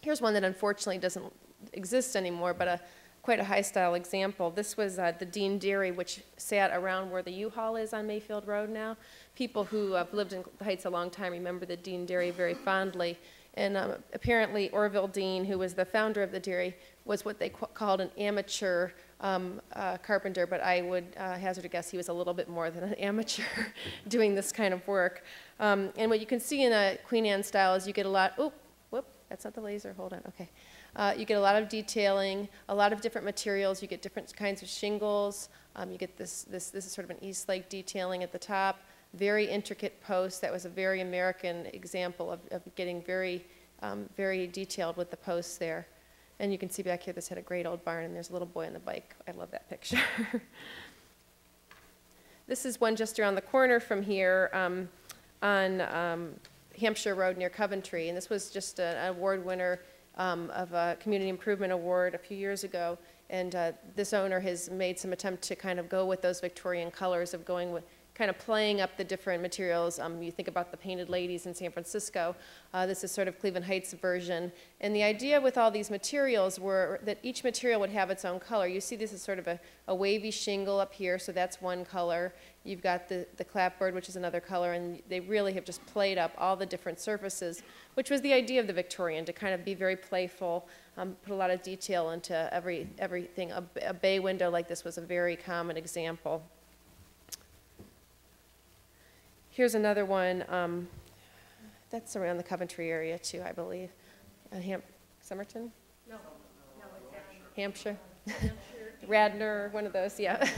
J: Here's one that unfortunately doesn't exist anymore, but quite a high-style example. This was the Dean Dairy, which sat around where the U-Haul is on Mayfield Road now. People who have lived in the Heights a long time remember the Dean Dairy very fondly. And apparently Orville Dean, who was the founder of the dairy, was what they called an amateur carpenter, but I would hazard a guess he was a little bit more than an amateur doing this kind of work. And what you can see in a Queen Anne style is you get a lot, that's not the laser, hold on, okay. You get a lot of detailing, a lot of different materials. You get different kinds of shingles. You get this is sort of an East Lake detailing at the top. Very intricate posts. That was a very American example of getting very, very detailed with the posts there. And you can see back here, this had a great old barn, and there's a little boy on the bike. I love that picture. This is one just around the corner from here on Hampshire Road near Coventry. And this was just an award winner of a Community Improvement Award a few years ago. And this owner has made some attempt to kind of go with those Victorian colors of going with kind of playing up the different materials. You think about the Painted Ladies in San Francisco. This is sort of Cleveland Heights version. And the idea with all these materials were that each material would have its own color. You see this is sort of a wavy shingle up here, so that's one color. You've got the clapboard, which is another color, and they really have just played up all the different surfaces, which was the idea of the Victorian, to kind of be very playful, put a lot of detail into everything. A bay window like this was a very common example. Here's another one. That's around the Coventry area too, I believe. Somerton?
H: No,
J: Hampshire? Radnor, one of those, yeah.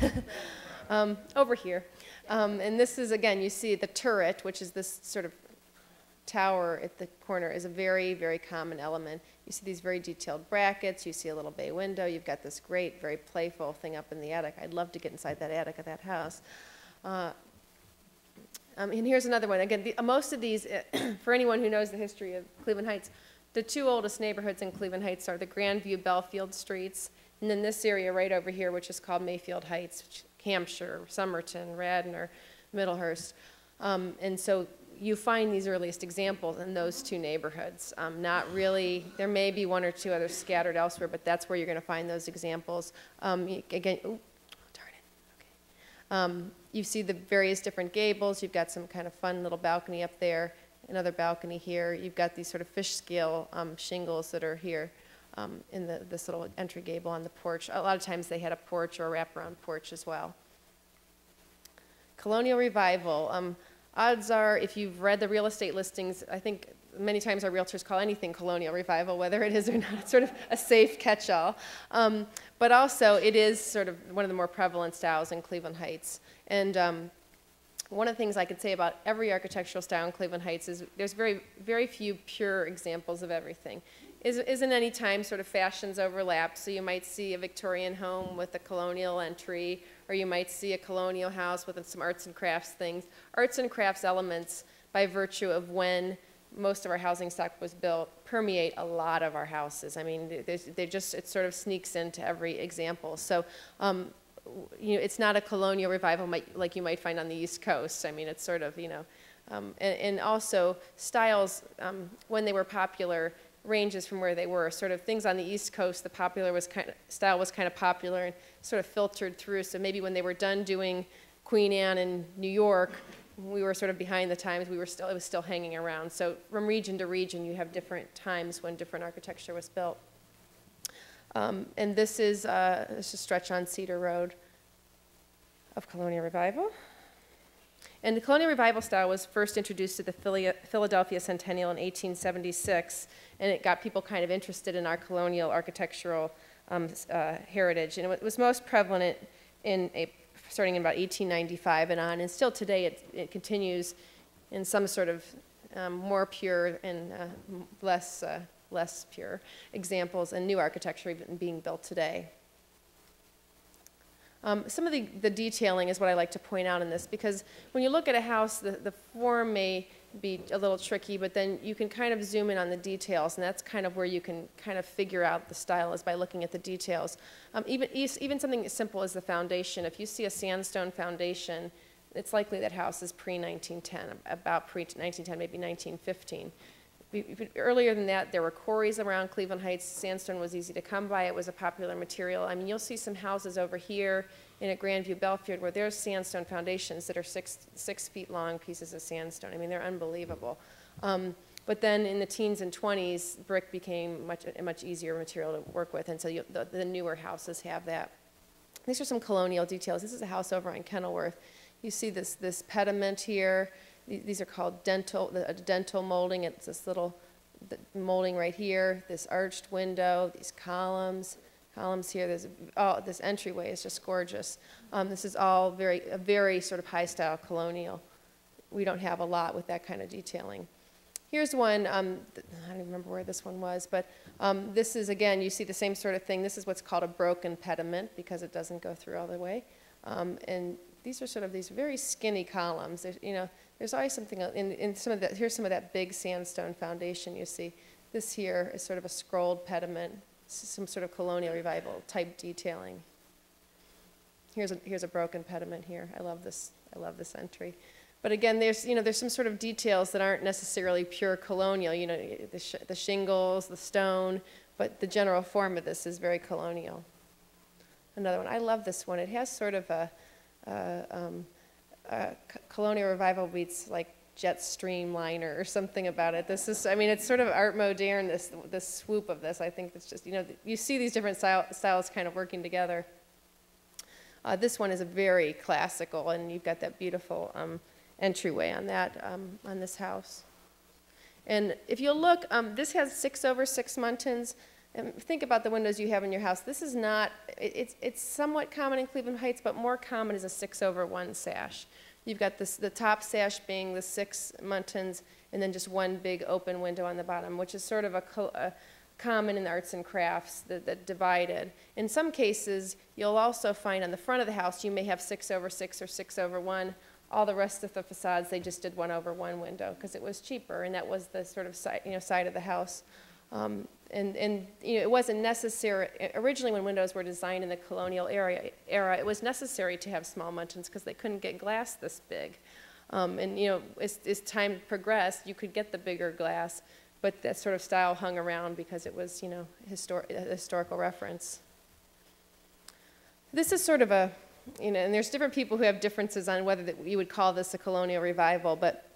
J: Over here. And this is, again, you see the turret, which is this sort of tower at the corner, is a very, very common element. You see these very detailed brackets. You see a little bay window. You've got this great, very playful thing up in the attic. I'd love to get inside that attic of that house. And here's another one. Again, most of these, for anyone who knows the history of Cleveland Heights, the two oldest neighborhoods in Cleveland Heights are the Grandview, Belfield streets, and then this area right over here, which is called Mayfield Heights, Hampshire, Somerton, Radnor, Middlehurst. And so you find these earliest examples in those two neighborhoods. Not really, there may be one or two others scattered elsewhere, but that's where you're going to find those examples. Again, oh, darn it, okay. You see the various different gables. You've got some kind of fun little balcony up there, another balcony here. You've got these sort of fish scale shingles that are here in this little entry gable on the porch. A lot of times they had a porch or a wraparound porch as well. Colonial Revival. Odds are, if you've read the real estate listings, I think many times our realtors call anything Colonial Revival, whether it is or not. It's sort of a safe catch-all. But also, it is sort of one of the more prevalent styles in Cleveland Heights. And one of the things I could say about every architectural style in Cleveland Heights is there's very, very few pure examples of everything. Isn't any time sort of fashions overlap, so you might see a Victorian home with a colonial entry, or you might see a colonial house with some arts and crafts things. Arts and crafts elements, by virtue of when most of our housing stock was built, permeate a lot of our houses. I mean, it sort of sneaks into every example. So, you know, it's not a colonial revival like you might find on the East Coast. I mean, it's sort of, you know, and also styles, when they were popular, ranges from where they were. Sort of things on the East Coast, the style was kind of popular and sort of filtered through. So maybe when they were done doing Queen Anne in New York, we were sort of behind the times. It was still hanging around. So from region to region, you have different times when different architecture was built. And this is a stretch on Cedar Road of Colonial Revival. And the Colonial Revival style was first introduced to the Philadelphia Centennial in 1876, and it got people kind of interested in our colonial architectural heritage. And it was most prevalent starting in about 1895 and on, and still today it continues in some sort of more pure and less pure examples and new architecture even being built today. Some of the detailing is what I like to point out in this, because when you look at a house, the form may be a little tricky, but then you can kind of zoom in on the details, and that's kind of where you can kind of figure out the style is by looking at the details. Even something as simple as the foundation. If you see a sandstone foundation, it's likely that house is pre-1910, about pre-1910, maybe 1915. Earlier than that, there were quarries around Cleveland Heights. Sandstone was easy to come by. It was a popular material. I mean, you'll see some houses over here in at Grandview Belfield where there's sandstone foundations that are 6 feet long pieces of sandstone. I mean, they're unbelievable. But then in the teens and 20s, brick became a much easier material to work with, and so the newer houses have that. These are some colonial details. This is a house over on Kenilworth. You see this pediment here. These are called dental molding. It's this little molding right here, this arched window, these columns here. This entryway is just gorgeous. This is all a very sort of high style colonial. We don't have a lot with that kind of detailing. Here's one, I don't even remember where this one was, but this is, again, you see the same sort of thing. This is what's called a broken pediment because it doesn't go through all the way. And these are sort of these very skinny columns. There's always something in some of that. Here's some of that big sandstone foundation you see. This here is sort of a scrolled pediment, some sort of colonial revival type detailing. Here's a broken pediment here. I love this entry. But again, there's some sort of details that aren't necessarily pure colonial. You know, the shingles, the stone, but the general form of this is very colonial. Another one. I love this one. It has sort of a colonial revival beats like jet streamliner or something about it. This is, I mean, it's sort of art moderne, this swoop of this. I think it's just, you see these different styles kind of working together. This one is a very classical, and you've got that beautiful entryway on that, on this house. And if you look, this has 6/6 muntins. And think about the windows you have in your house. This is not, it's somewhat common in Cleveland Heights, but more common is a 6/1 sash. You've got the top sash being the 6 muntins, and then just one big open window on the bottom, which is sort of a common in the arts and crafts that divided. In some cases, you'll also find on the front of the house, you may have 6/6 or 6/1. All the rest of the facades, they just did 1/1 window because it was cheaper, and that was the sort of side of the house. And it wasn't necessary. Originally, when windows were designed in the colonial era, it was necessary to have small muntins because they couldn't get glass this big. And you know, as time progressed, you could get the bigger glass, but that sort of style hung around because it was, you know, a historical reference. This is sort of a, you know, and there's different people who have differences on whether that you would call this a colonial revival, but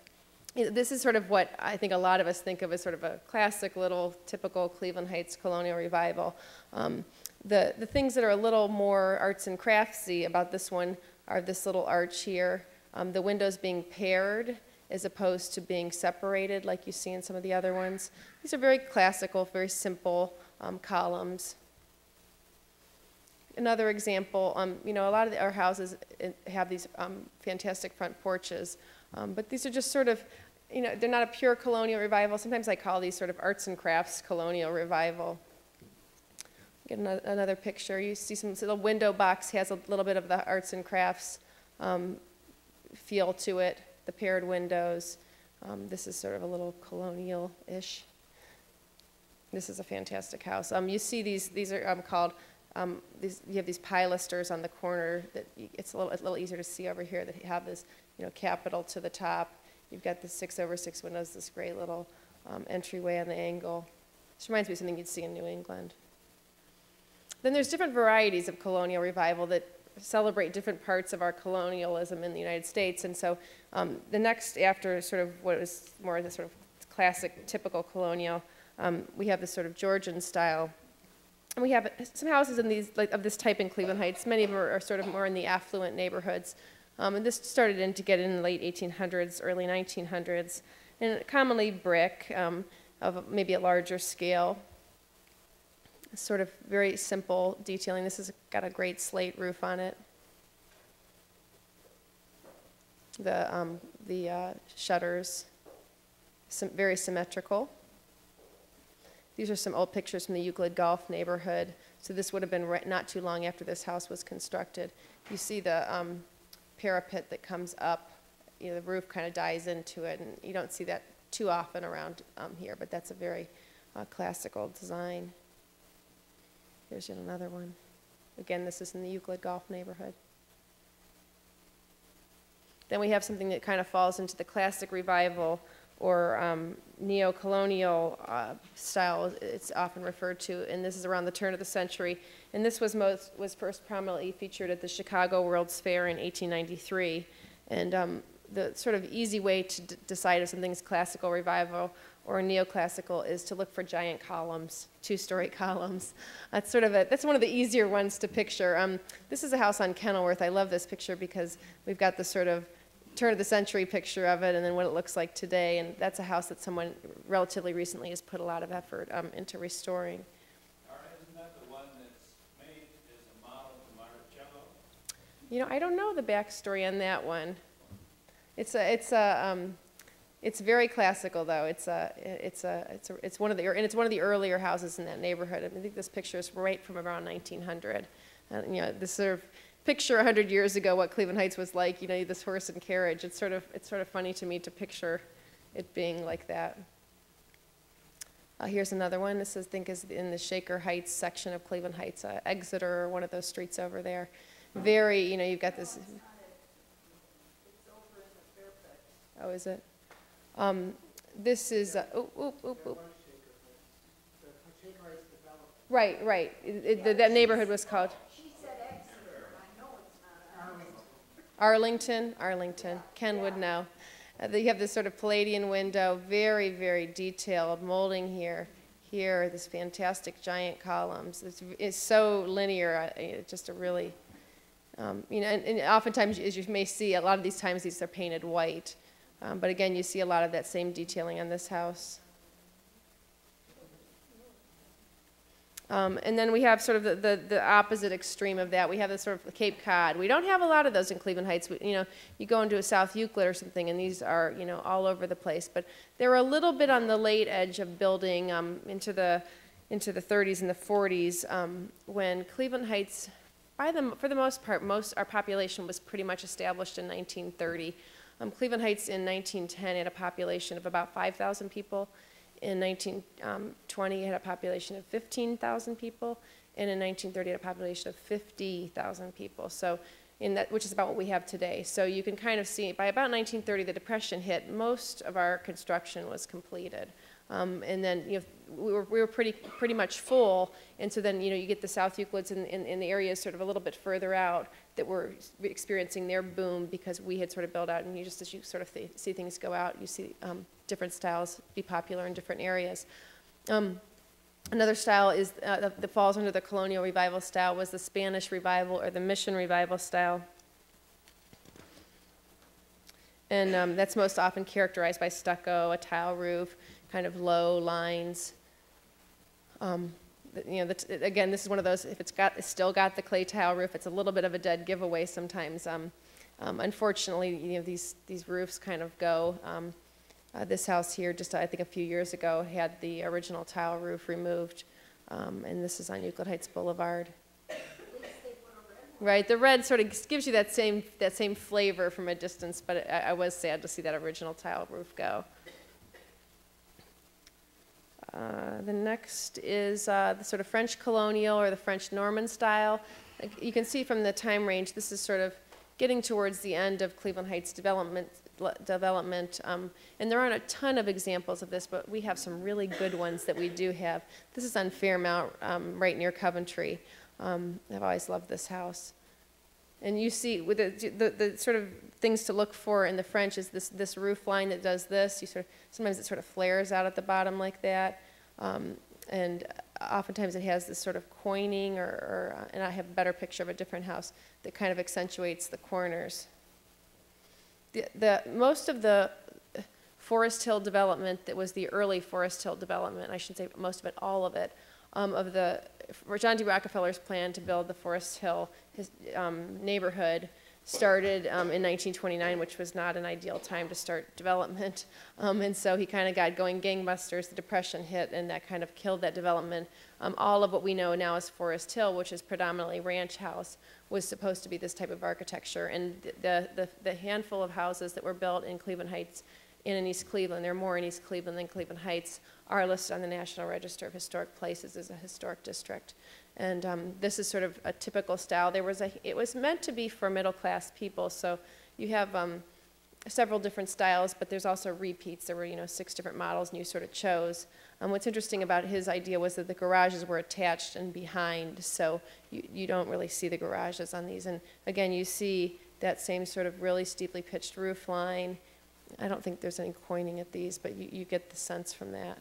J: this is sort of what I think a lot of us think of as sort of a classic little typical Cleveland Heights colonial revival. The things that are a little more arts and craftsy about this one are this little arch here, the windows being paired as opposed to being separated like you see in some of the other ones. These are very classical, very simple columns. Another example, you know, a lot of our houses have these fantastic front porches, but these are just sort of, you know, they're not a pure colonial revival. Sometimes I call these sort of arts and crafts colonial revival. Get another picture. You see some little window box has a little bit of the arts and crafts feel to it, the paired windows. This is sort of a little colonial-ish. This is a fantastic house. You see these are called, you have these pilasters on the corner that it's a little easier to see over here that have this, you know, capital to the top. You've got the 6/6 windows, this great little entryway on the angle. This reminds me of something you'd see in New England. Then there's different varieties of colonial revival that celebrate different parts of our colonialism in the United States. And so the next after sort of what was more the sort of classic, typical colonial, we have this sort of Georgian style. And we have some houses in these, like, of this type in Cleveland Heights. Many of them are sort of more in the affluent neighborhoods. And this started to get in the late 1800s, early 1900s. And commonly brick of maybe a larger scale. Sort of very simple detailing. This has got a great slate roof on it. The shutters, very symmetrical. These are some old pictures from the Euclid Golf neighborhood. So this would have been not too long after this house was constructed. You see the parapet that comes up. You know, the roof kind of dies into it, and you don't see that too often around here, but that's a very classical design. Here's yet another one. Again, this is in the Euclid Golf neighborhood. Then we have something that kind of falls into the classic revival or neo-colonial style, it's often referred to, and this is around the turn of the century. And this was first prominently featured at the Chicago World's Fair in 1893. And the sort of easy way to decide if something's classical revival or neoclassical is to look for giant columns, two-story columns. That's one of the easier ones to picture. This is a house on Kenilworth. I love this picture because we've got the sort of turn of the century picture of it and then what it looks like today. And that's a house that someone relatively recently has put a lot of effort into restoring.
F: Isn't that the one that's made as a model to Monticello?
J: You know, I don't know the backstory on that one. It's very classical though. It's one of the earlier houses in that neighborhood. I think this picture is right from around 1900. You know, this sort of picture 100 years ago what Cleveland Heights was like. You know, this horse and carriage. It's sort of funny to me to picture it being like that. Here's another one. This I think is in the Shaker Heights section of Cleveland Heights, Exeter, or one of those streets over there. Very, you know, you've got this. Oh, is it? This is, Right. That neighborhood was called?
D: She said Exeter, and I know it's not
J: Arlington. Arlington. Ken would know. You have this sort of Palladian window, very, very detailed molding here. Here, this fantastic giant columns. It's so linear, just a really, you know, and oftentimes, as you may see, a lot of these times these are painted white. But again, you see a lot of that same detailing on this house. And then we have sort of the opposite extreme of that. We have this sort of Cape Cod. We don't have a lot of those in Cleveland Heights. You know, you go into a South Euclid or something, and these are, you know, all over the place. But they're a little bit on the late edge of building into the 30s and the 40s when Cleveland Heights, for the most part, our population was pretty much established in 1930. Cleveland Heights in 1910 had a population of about 5,000 people. In 1920, it had a population of 15,000 people. And in 1930, it had a population of 50,000 people. So which is about what we have today. So you can kind of see, by about 1930, the Depression hit, most of our construction was completed. And then we were pretty much full, and so then you get the South Euclids in the areas sort of a little bit further out that were experiencing their boom because we had sort of built out, and just as you sort of see things go out, you see different styles be popular in different areas. Another style is that falls under the colonial revival style was the Spanish revival or the mission revival style. And that's most often characterized by stucco, a tile roof, kind of low lines. Again, this is one of those, if it's still got the clay tile roof, it's a little bit of a dead giveaway sometimes. Unfortunately, these roofs kind of go. This house here, just I think a few years ago, had the original tile roof removed, and this is on Euclid Heights Boulevard. Right, the red sort of gives you that same flavor from a distance, but I was sad to see that original tile roof go. The next is the sort of French colonial or the French Norman style. You can see from the time range, this is sort of getting towards the end of Cleveland Heights development, and there aren't a ton of examples of this, but we have some really good ones that we do have. This is on Fairmount, right near Coventry. I've always loved this house. And you see, with the sort of things to look for in the French is this roof line that does this. Sometimes it sort of flares out at the bottom like that. And oftentimes it has this sort of coining, and I have a better picture of a different house that kind of accentuates the corners. Most of the Forest Hill development that was the early Forest Hill development, I shouldn't say most of it, all of it, John D. Rockefeller's plan to build the Forest Hill neighborhood started in 1929, which was not an ideal time to start development. And so he kind of got going gangbusters. The Depression hit, and that kind of killed that development. All of what we know now as Forest Hill, which is predominantly ranch house, was supposed to be this type of architecture. And the handful of houses that were built in Cleveland Heights and in East Cleveland, there are more in East Cleveland than Cleveland Heights, are listed on the National Register of Historic Places as a historic district. And this is sort of a typical style. It was meant to be for middle-class people, so you have several different styles, but there's also repeats. There were 6 different models, and you sort of chose. What's interesting about his idea was that the garages were attached and behind, so you don't really see the garages on these. And again, you see that same sort of really steeply pitched roof line. I don't think there's any coining at these, but you get the sense from that.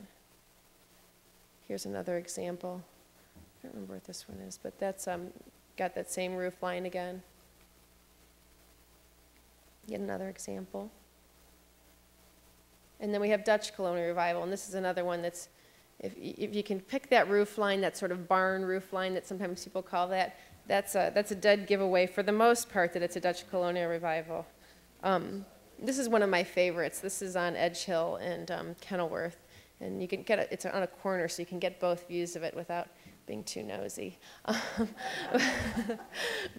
J: Here's another example. I don't remember what this one is, but that's got that same roof line again. Yet another example. And then we have Dutch colonial revival, and this is another one that's, if you can pick that roof line, that sort of barn roof line that sometimes people call that's a dead giveaway for the most part that it's a Dutch colonial revival. This is one of my favorites. This is on Edge Hill and Kenilworth, and you can get it. It's on a corner, so you can get both views of it without being too nosy.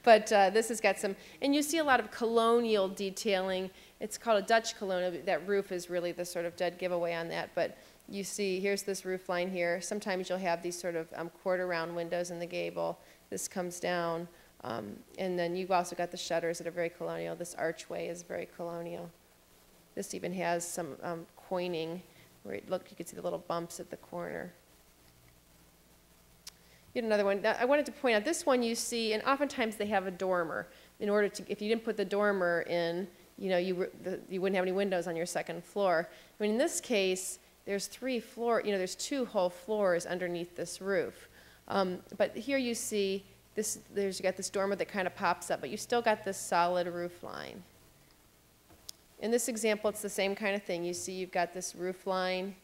J: But this has got some, and you see a lot of colonial detailing. It's called a Dutch colonial. That roof is really the sort of dead giveaway on that. But you see, here's this roof line here. Sometimes you'll have these sort of quarter round windows in the gable. This comes down. And then you've also got the shutters that are very colonial. This archway is very colonial. This even has some coining where, you can see the little bumps at the corner. Here's another one. I wanted to point out this one you see, and oftentimes they have a dormer. In order to, if you didn't put the dormer in, you wouldn't have any windows on your second floor. I mean, in this case, there's 3 floors. There's 2 whole floors underneath this roof. But here you see. You got this dormer that kind of pops up, but you still got this solid roof line. In this example, it's the same kind of thing. You see you've got this roof line,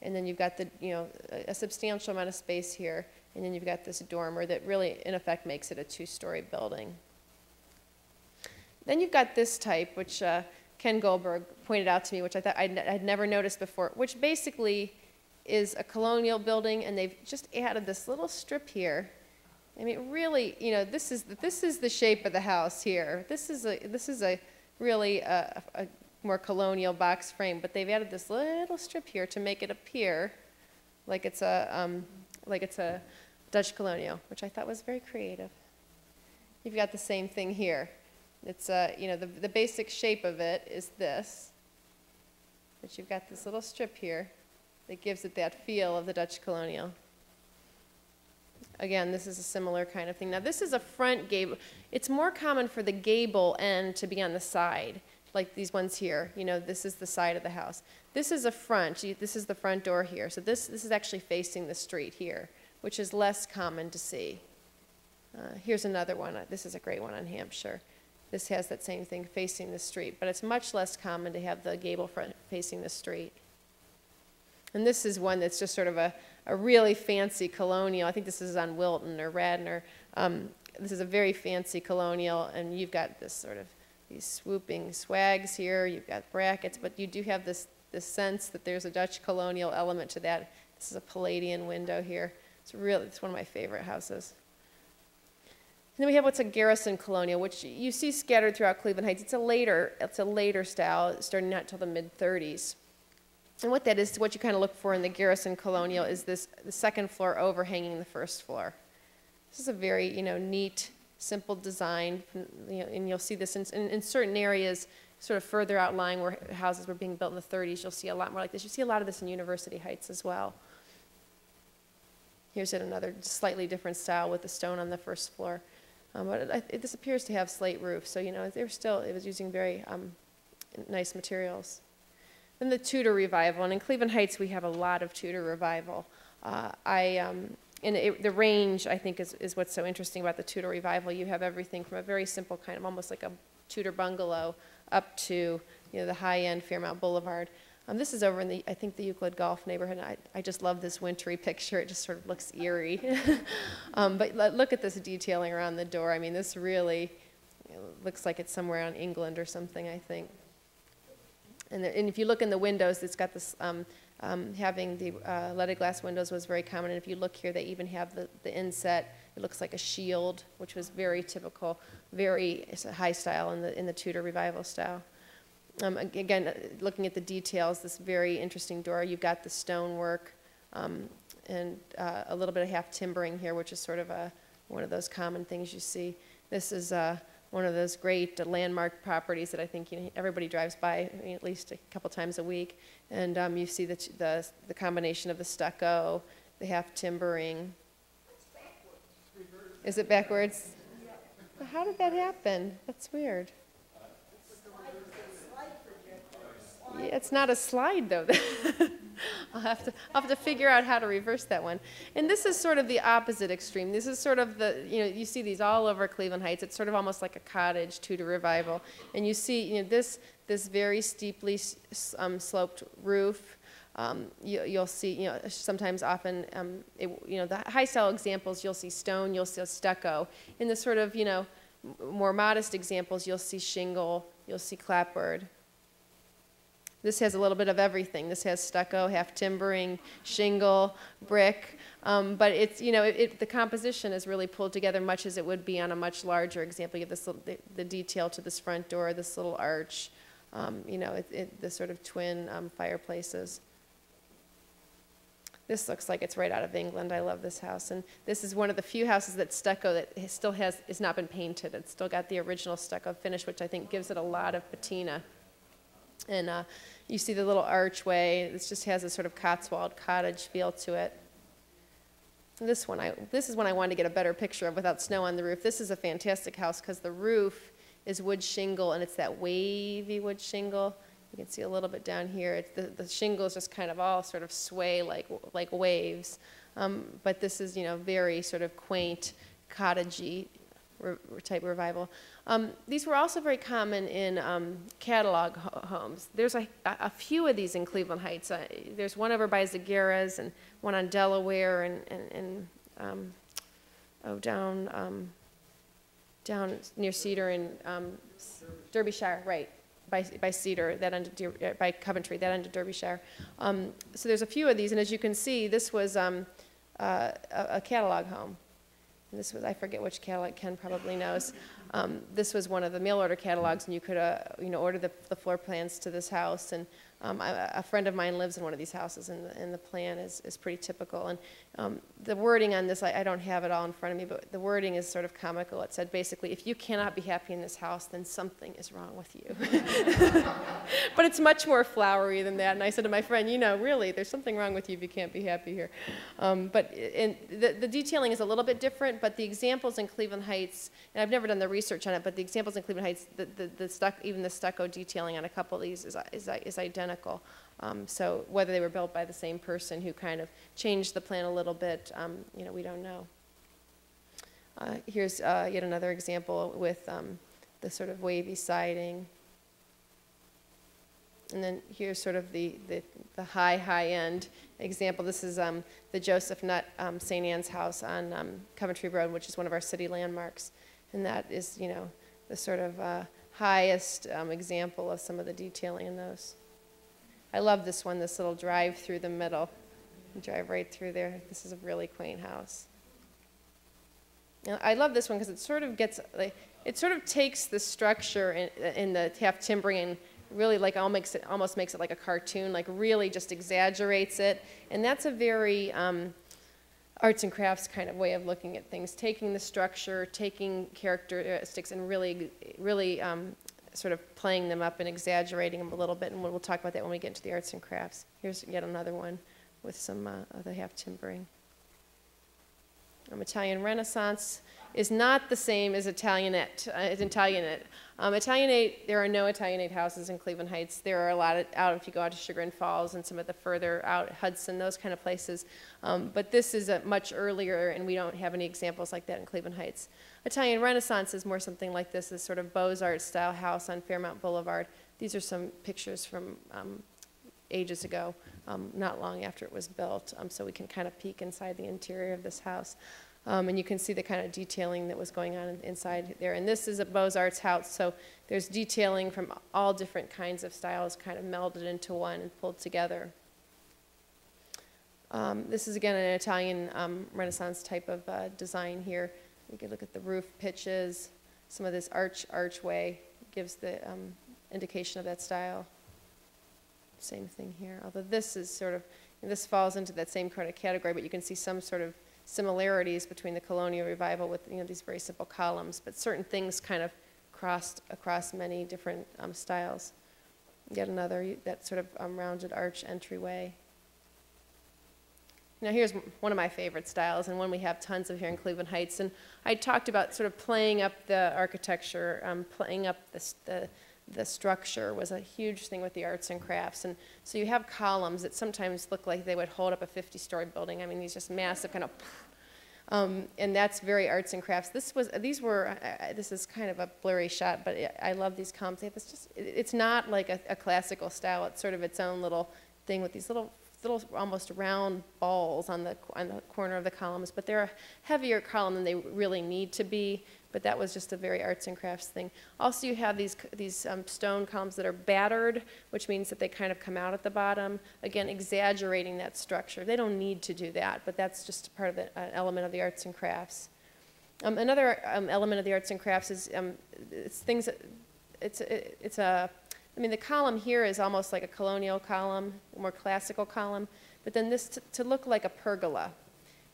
J: and then you've got a substantial amount of space here, and then you've got this dormer that really, in effect, makes it a 2-story building. Then you've got this type, which Ken Goldberg pointed out to me, which I thought I'd never noticed before, which basically is a colonial building, and they've just added this little strip here. I mean, really, this is the shape of the house here. This is a really a more colonial box frame, but they've added this little strip here to make it appear like it's a Dutch colonial, which I thought was very creative. You've got the same thing here. It's, you know, the basic shape of it is this, but you've got this little strip here that gives it that feel of the Dutch colonial. Again, this is a similar kind of thing. Now, this is a front gable. It's more common for the gable end to be on the side, like these ones here. You know, this is the side of the house. This is a front. This is the front door here. So this is actually facing the street here, which is less common to see. Here's another one. This is a great one on Hampshire. This has that same thing facing the street, but it's much less common to have the gable front facing the street. And this is one that's just sort of a really fancy colonial. I think this is on Wilton or Radnor. This is a very fancy colonial, and you've got this sort of these swooping swags here. You've got brackets, but you do have this sense that there's a Dutch colonial element to that. This is a Palladian window here. It's one of my favorite houses. And then we have what's a garrison colonial, which you see scattered throughout Cleveland Heights. It's a later style, starting not until the mid-30s. And what that is, what you kind of look for in the garrison colonial is the second floor overhanging the first floor. This is a very, you know, neat, simple design, you know, and you'll see this in certain areas, sort of further outlying where houses were being built in the 30s. You'll see a lot more like this. You see a lot of this in University Heights as well. Here's another slightly different style with the stone on the first floor. But this appears to have slate roof, so you know it was using very nice materials. Then the Tudor revival, and in Cleveland Heights we have a lot of Tudor revival. The range I think is what's so interesting about the Tudor revival. You have everything from a very simple kind of almost like a Tudor bungalow up to the high-end Fairmount Boulevard. This is over in I think the Euclid Golf neighborhood. I just love this wintry picture. It just sort of looks eerie. But look at this detailing around the door. I mean, this really looks like it's somewhere in England or something, I think. And if you look in the windows, it's got this, having the leaded glass windows was very common. And if you look here, they even have the inset. It looks like a shield, which was very typical, very high style in the Tudor revival style. Again, looking at the details, this very interesting door. You've got the stonework and a little bit of half timbering here, which is sort of one of those common things you see. This is one of those great landmark properties that I think everybody drives by at least a couple times a week. And you see the combination of the stucco, the half timbering. Is it backwards? Yeah. How did that happen? That's weird. Yeah, it's not a slide, though. I'll have to figure out how to reverse that one. And this is sort of the opposite extreme. This is sort of you see these all over Cleveland Heights. It's sort of almost like a cottage Tudor revival. And you see, this very steeply sloped roof. You'll see, sometimes often, the high style examples, you'll see stone, you'll see stucco. In the sort of, more modest examples, you'll see shingle, you'll see clapboard. This has a little bit of everything. This has stucco, half timbering, shingle, brick, but it's the composition is really pulled together much as it would be on a much larger example. You have this the detail to this front door, this little arch, the sort of twin fireplaces. This looks like it's right out of England. I love this house, and this is one of the few houses that stucco that still has not been painted. It's still got the original stucco finish, which I think gives it a lot of patina. And you see the little archway. This just has a sort of Cotswold cottage feel to it. This is one I wanted to get a better picture of without snow on the roof. This is a fantastic house because the roof is wood shingle, and it's that wavy wood shingle. You can see a little bit down here. The shingles just kind of all sort of sway like waves. But this is, very sort of quaint, cottagey type revival. These were also very common in catalog homes. There's a few of these in Cleveland Heights. There's one over by Zagara's and one on Delaware and down near Cedar in Derbyshire, right, by Cedar, by Coventry, that end of Derbyshire. So there's a few of these, and as you can see, this was a catalog home. And this was, I forget which catalog, Ken probably knows. This was one of the mail order catalogs, and you could order the floor plans to this house. And A friend of mine lives in one of these houses, and the plan is pretty typical. And the wording on this, I don't have it all in front of me, but the wording is sort of comical. It said basically, if you cannot be happy in this house, then something is wrong with you. But it's much more flowery than that. And I said to my friend, you know, really, there's something wrong with you if you can't be happy here. But the detailing is a little bit different, but the examples in Cleveland Heights, and I've never done the research on it, but the examples in Cleveland Heights, even the stucco detailing on a couple of these is identical. So whether they were built by the same person who kind of changed the plan a little bit, you know, we don't know. Here's yet another example with the sort of wavy siding. And then here's sort of the high-end example. This is the Joseph Nutt St. Anne's house on Coventry Road, which is one of our city landmarks. And that is, you know, the sort of highest example of some of the detailing in those. I love this one, this little drive through the middle. You drive right through there. This is a really quaint house. Now, I love this one because it sort of gets, like, it sort of takes the structure in the half timbering and really like almost makes it like a cartoon, like really just exaggerates it. And that's a very arts and crafts kind of way of looking at things, taking the structure, taking characteristics and really sort of playing them up and exaggerating them a little bit, and we'll talk about that when we get into the arts and crafts. Here's yet another one with some of the half timbering. Italian Renaissance is not the same as Italianate. Italianate, there are no Italianate houses in Cleveland Heights. There are a lot out if you go out to Chagrin Falls and some of the further out, Hudson, those kind of places. But this is much earlier, and we don't have any examples like that in Cleveland Heights. Italian Renaissance is more something like this sort of Beaux-Arts style house on Fairmount Boulevard. These are some pictures from ages ago, not long after it was built, so we can kind of peek inside the interior of this house. And you can see the kind of detailing that was going on inside there. And this is a Beaux-Arts house, so there's detailing from all different kinds of styles kind of melded into one and pulled together. This is, again, an Italian Renaissance type of design here. You can look at the roof pitches. Some of this archway gives the indication of that style. Same thing here, although this is sort of, this falls into that same kind of category, but you can see some sort of similarities between the colonial revival with, you know, these very simple columns, but certain things kind of crossed across many different styles. Yet another, that sort of rounded arch entryway. Now here's one of my favorite styles, and one we have tons of here in Cleveland Heights. And I talked about sort of playing up the architecture, playing up the structure was a huge thing with the arts and crafts. And so you have columns that sometimes look like they would hold up a 50-story building. I mean, these just massive kind of, and that's very arts and crafts. This is kind of a blurry shot, but I love these columns. It's not like a classical style. It's sort of its own little thing with these little almost round balls on the corner of the columns, but they're a heavier column than they really need to be, but that was just a very arts and crafts thing. Also, you have these stone columns that are battered, which means that they kind of come out at the bottom, again, exaggerating that structure. They don't need to do that, but that's just part of the element of the arts and crafts. Another element of the arts and crafts is I mean, the column here is almost like a colonial column, a more classical column, but then this to look like a pergola.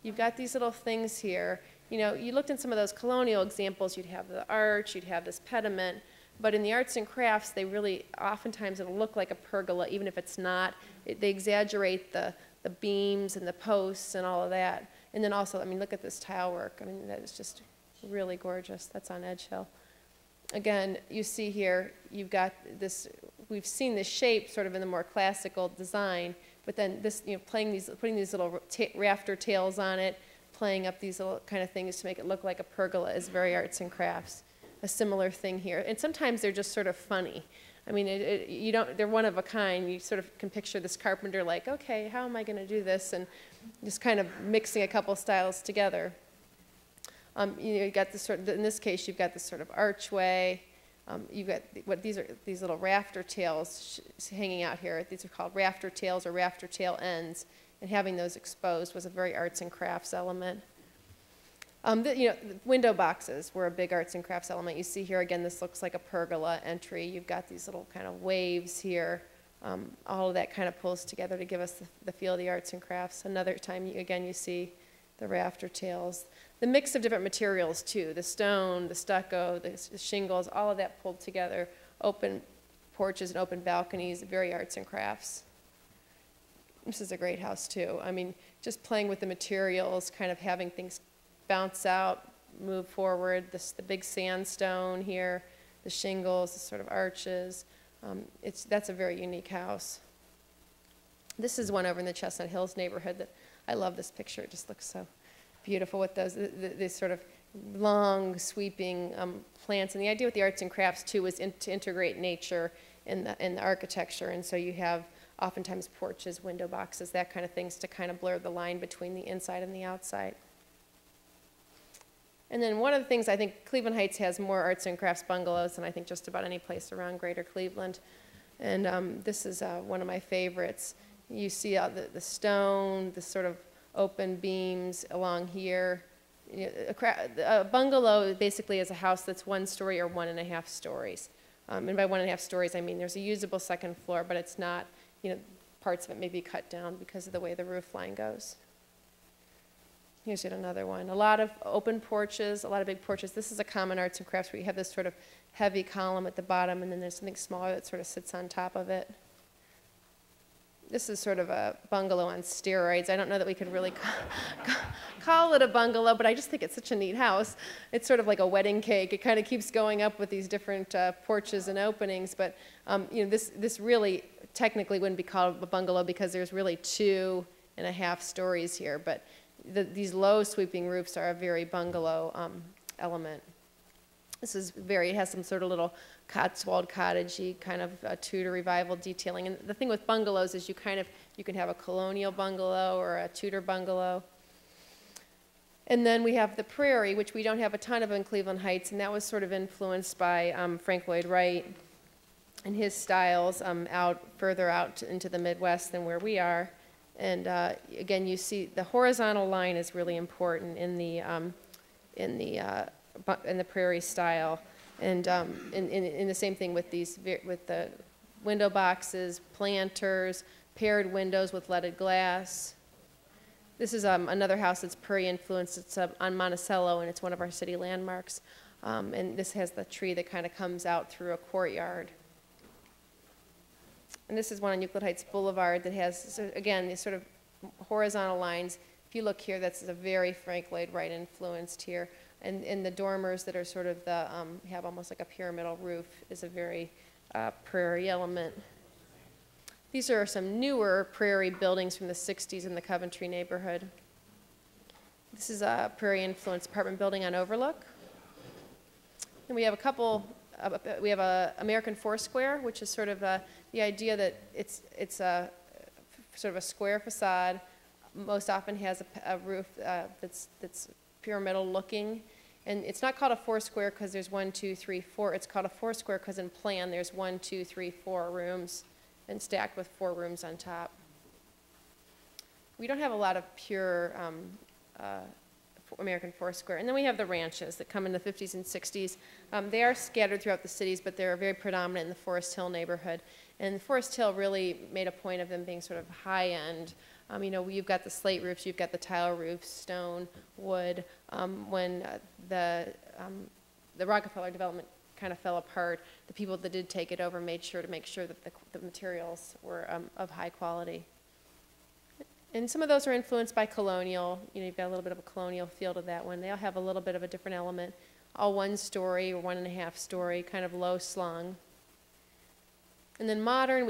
J: You've got these little things here. You know, you looked in some of those colonial examples, you'd have the arch, you'd have this pediment, but in the arts and crafts, they really, oftentimes it'll look like a pergola, even if it's not. They exaggerate the beams and the posts and all of that. And then also, I mean, look at this tile work. I mean, that is just really gorgeous. That's on Edge Hill. Again, you see here, you've got this, we've seen this shape sort of in the more classical design, but then this, you know, putting these little rafter tails on it, playing up these little kind of things to make it look like a pergola is very arts and crafts. A similar thing here. And sometimes they're just sort of funny. I mean, they're one of a kind. You sort of can picture this carpenter like, okay, how am I going to do this? And just kind of mixing a couple styles together. You know, you got this sort of, in this case, you've got this sort of archway. You've got these little rafter tails hanging out here. These are called rafter tails or rafter tail ends, and having those exposed was a very arts and crafts element. You know, window boxes were a big arts and crafts element. You see here again, this looks like a pergola entry. You've got these little kind of waves here. All of that kind of pulls together to give us the feel of the arts and crafts. Another time, again, you see the rafter tails. The mix of different materials, too, the stone, the stucco, the shingles, all of that pulled together, open porches and open balconies, very arts and crafts. This is a great house, too. I mean, just playing with the materials, kind of having things bounce out, move forward, the big sandstone here, the shingles, the sort of arches. That's a very unique house. This is one over in the Chestnut Hills neighborhood that I love this picture. It just looks so beautiful with those this sort of long sweeping plants. And the idea with the arts and crafts too was to integrate nature in the architecture. And so you have oftentimes porches, window boxes, that kind of things to kind of blur the line between the inside and the outside. And then one of the things, I think Cleveland Heights has more arts and crafts bungalows than I think just about any place around greater Cleveland. And this is one of my favorites. You see the stone, the sort of open beams along here. You know, a bungalow basically is a house that's 1 story or 1.5 stories. And by 1.5 stories, I mean there's a usable second floor, but it's not, you know, parts of it may be cut down because of the way the roof line goes. Here's yet another one. A lot of open porches, a lot of big porches. This is a common arts and crafts where you have this sort of heavy column at the bottom, and then there's something smaller that sort of sits on top of it. This is sort of a bungalow on steroids. I don't know that we could really call it a bungalow, but I just think it's such a neat house. It's sort of like a wedding cake. It kind of keeps going up with these different porches and openings, but you know, this really technically wouldn't be called a bungalow because there's really 2.5 stories here, but these low sweeping roofs are a very bungalow element. This is it has some sort of little Cotswold cottage-y kind of Tudor revival detailing. And the thing with bungalows is you can have a colonial bungalow or a Tudor bungalow. And then we have the Prairie, which we don't have a ton of in Cleveland Heights, and that was sort of influenced by Frank Lloyd Wright and his styles further out into the Midwest than where we are. And again, you see the horizontal line is really important in the Prairie style, and in the same thing with the window boxes, planters, paired windows with leaded glass. This is another house that's Prairie influenced. It's on Monticello, and it's one of our city landmarks. And this has the tree that kind of comes out through a courtyard. And this is one on Euclid Heights Boulevard that has, so again, these sort of horizontal lines. If you look here, that's a very Frank Lloyd Wright influenced here. And the dormers that are sort of have almost like a pyramidal roof is a very Prairie element. These are some newer Prairie buildings from the 60s in the Coventry neighborhood. This is a Prairie influenced apartment building on Overlook. And we have a couple. We have American Foursquare, which is sort of the idea that it's a sort of a square facade. Most often has a roof that's pyramidal looking, and it's not called a Foursquare because there's 1, 2, 3, 4. It's called a Foursquare because in plan there's 1, 2, 3, 4 rooms, and stacked with 4 rooms on top. We don't have a lot of pure American Foursquare. And then we have the ranches that come in the 50s and 60s. They are scattered throughout the cities, but they're very predominant in the Forest Hill neighborhood. And Forest Hill really made a point of them being sort of high-end. You know, you've got the slate roofs, you've got the tile roofs, stone, wood. When the Rockefeller development kind of fell apart, the people that did take it over made sure that the materials were of high quality. And some of those are influenced by colonial. You know, you've got a little bit of a colonial feel to that one. They all have a little bit of a different element. All 1 story or 1.5 story, kind of low slung. And then modern,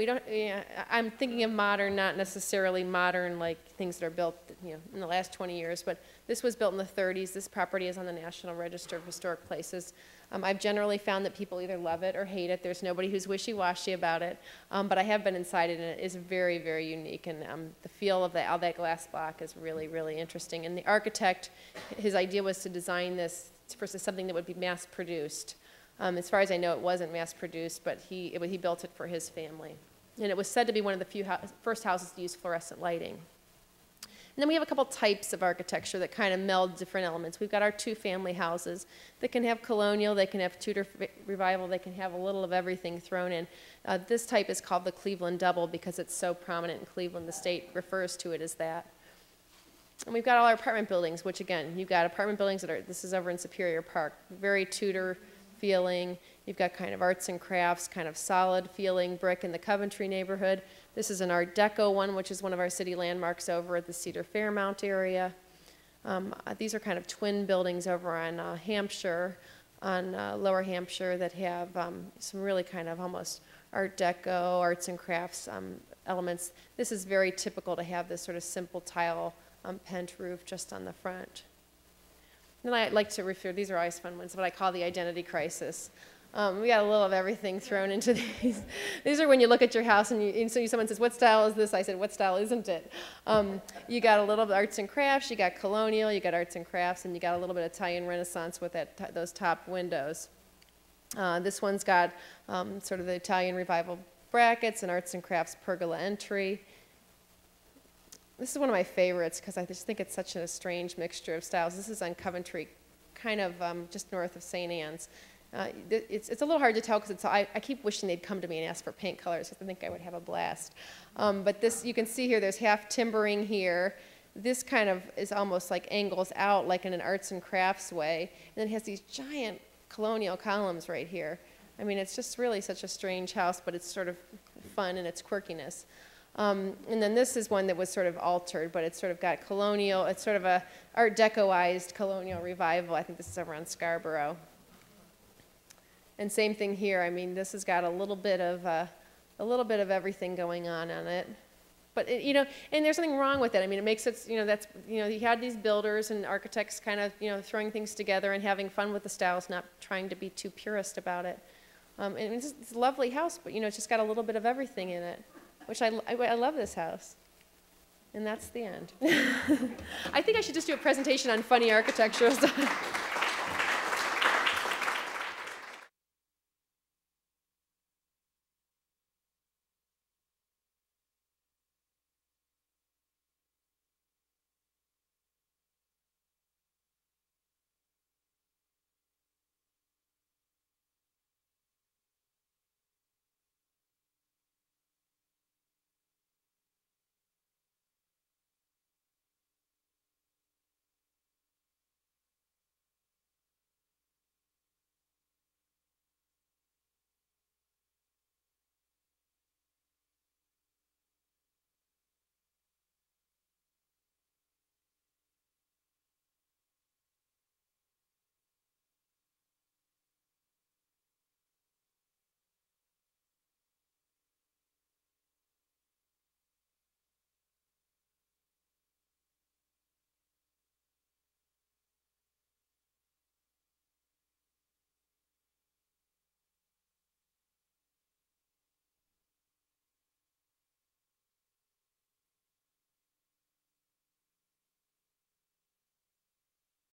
J: I'm thinking of modern, not necessarily modern like things that are built, you know, in the last 20 years, but this was built in the 30s. This property is on the National Register of Historic Places. I've generally found that people either love it or hate it. There's nobody who's wishy-washy about it, but I have been inside it, and it is very, very unique, and the feel of all that glass block is really, really interesting. And the architect, his idea was to design this for something that would be mass-produced. As far as I know, it wasn't mass-produced, but he built it for his family. And it was said to be one of the few first houses to use fluorescent lighting. And then we have a couple types of architecture that kind of meld different elements. We've got our two-family houses that can have colonial, they can have Tudor revival, they can have a little of everything thrown in. This type is called the Cleveland Double because it's so prominent in Cleveland. The state refers to it as that. And we've got all our apartment buildings, which again, you've got apartment buildings that are, this is over in Superior Park, very Tudor feeling. You've got kind of arts and crafts, kind of solid feeling brick in the Coventry neighborhood. This is an Art Deco one, which is one of our city landmarks over at the Cedar Fairmount area. These are kind of twin buildings over on Hampshire, on Lower Hampshire, that have some really kind of almost Art Deco, arts and crafts elements. This is very typical to have this sort of simple tile pent roof just on the front. Then I like to refer, these are always fun ones, what I call the identity crisis. We got a little of everything thrown into these. These are when you look at your house and someone says, what style is this? I said, what style isn't it? You got a little bit of arts and crafts, you got colonial, you got arts and crafts, and you got a little bit of Italian Renaissance with that, those top windows. This one's got sort of the Italian Revival brackets and arts and crafts pergola entry. This is one of my favorites because I just think it's such a strange mixture of styles. This is on Coventry, kind of just north of St. Anne's. It's a little hard to tell because I keep wishing they'd come to me and ask for paint colors because I think I would have a blast. But this, you can see here, there's half timbering here. This kind of is almost like angles out like in an arts and crafts way. And then it has these giant colonial columns right here. I mean, it's just really such a strange house, but it's sort of fun in its quirkiness. And then this is one that was sort of altered, but it's sort of got colonial, it's sort of a Art Decoized colonial revival. I think this is over on Scarborough. And same thing here. I mean, this has got a little bit of everything going on it. But it, you know, and there's nothing wrong with it. I mean, it makes it, you know, that's, you know, you had these builders and architects kind of, you know, throwing things together and having fun with the styles, not trying to be too purist about it. And it's a lovely house, but you know, it's just got a little bit of everything in it, which I love this house. And that's the end. I think I should just do a presentation on funny architectural stuff.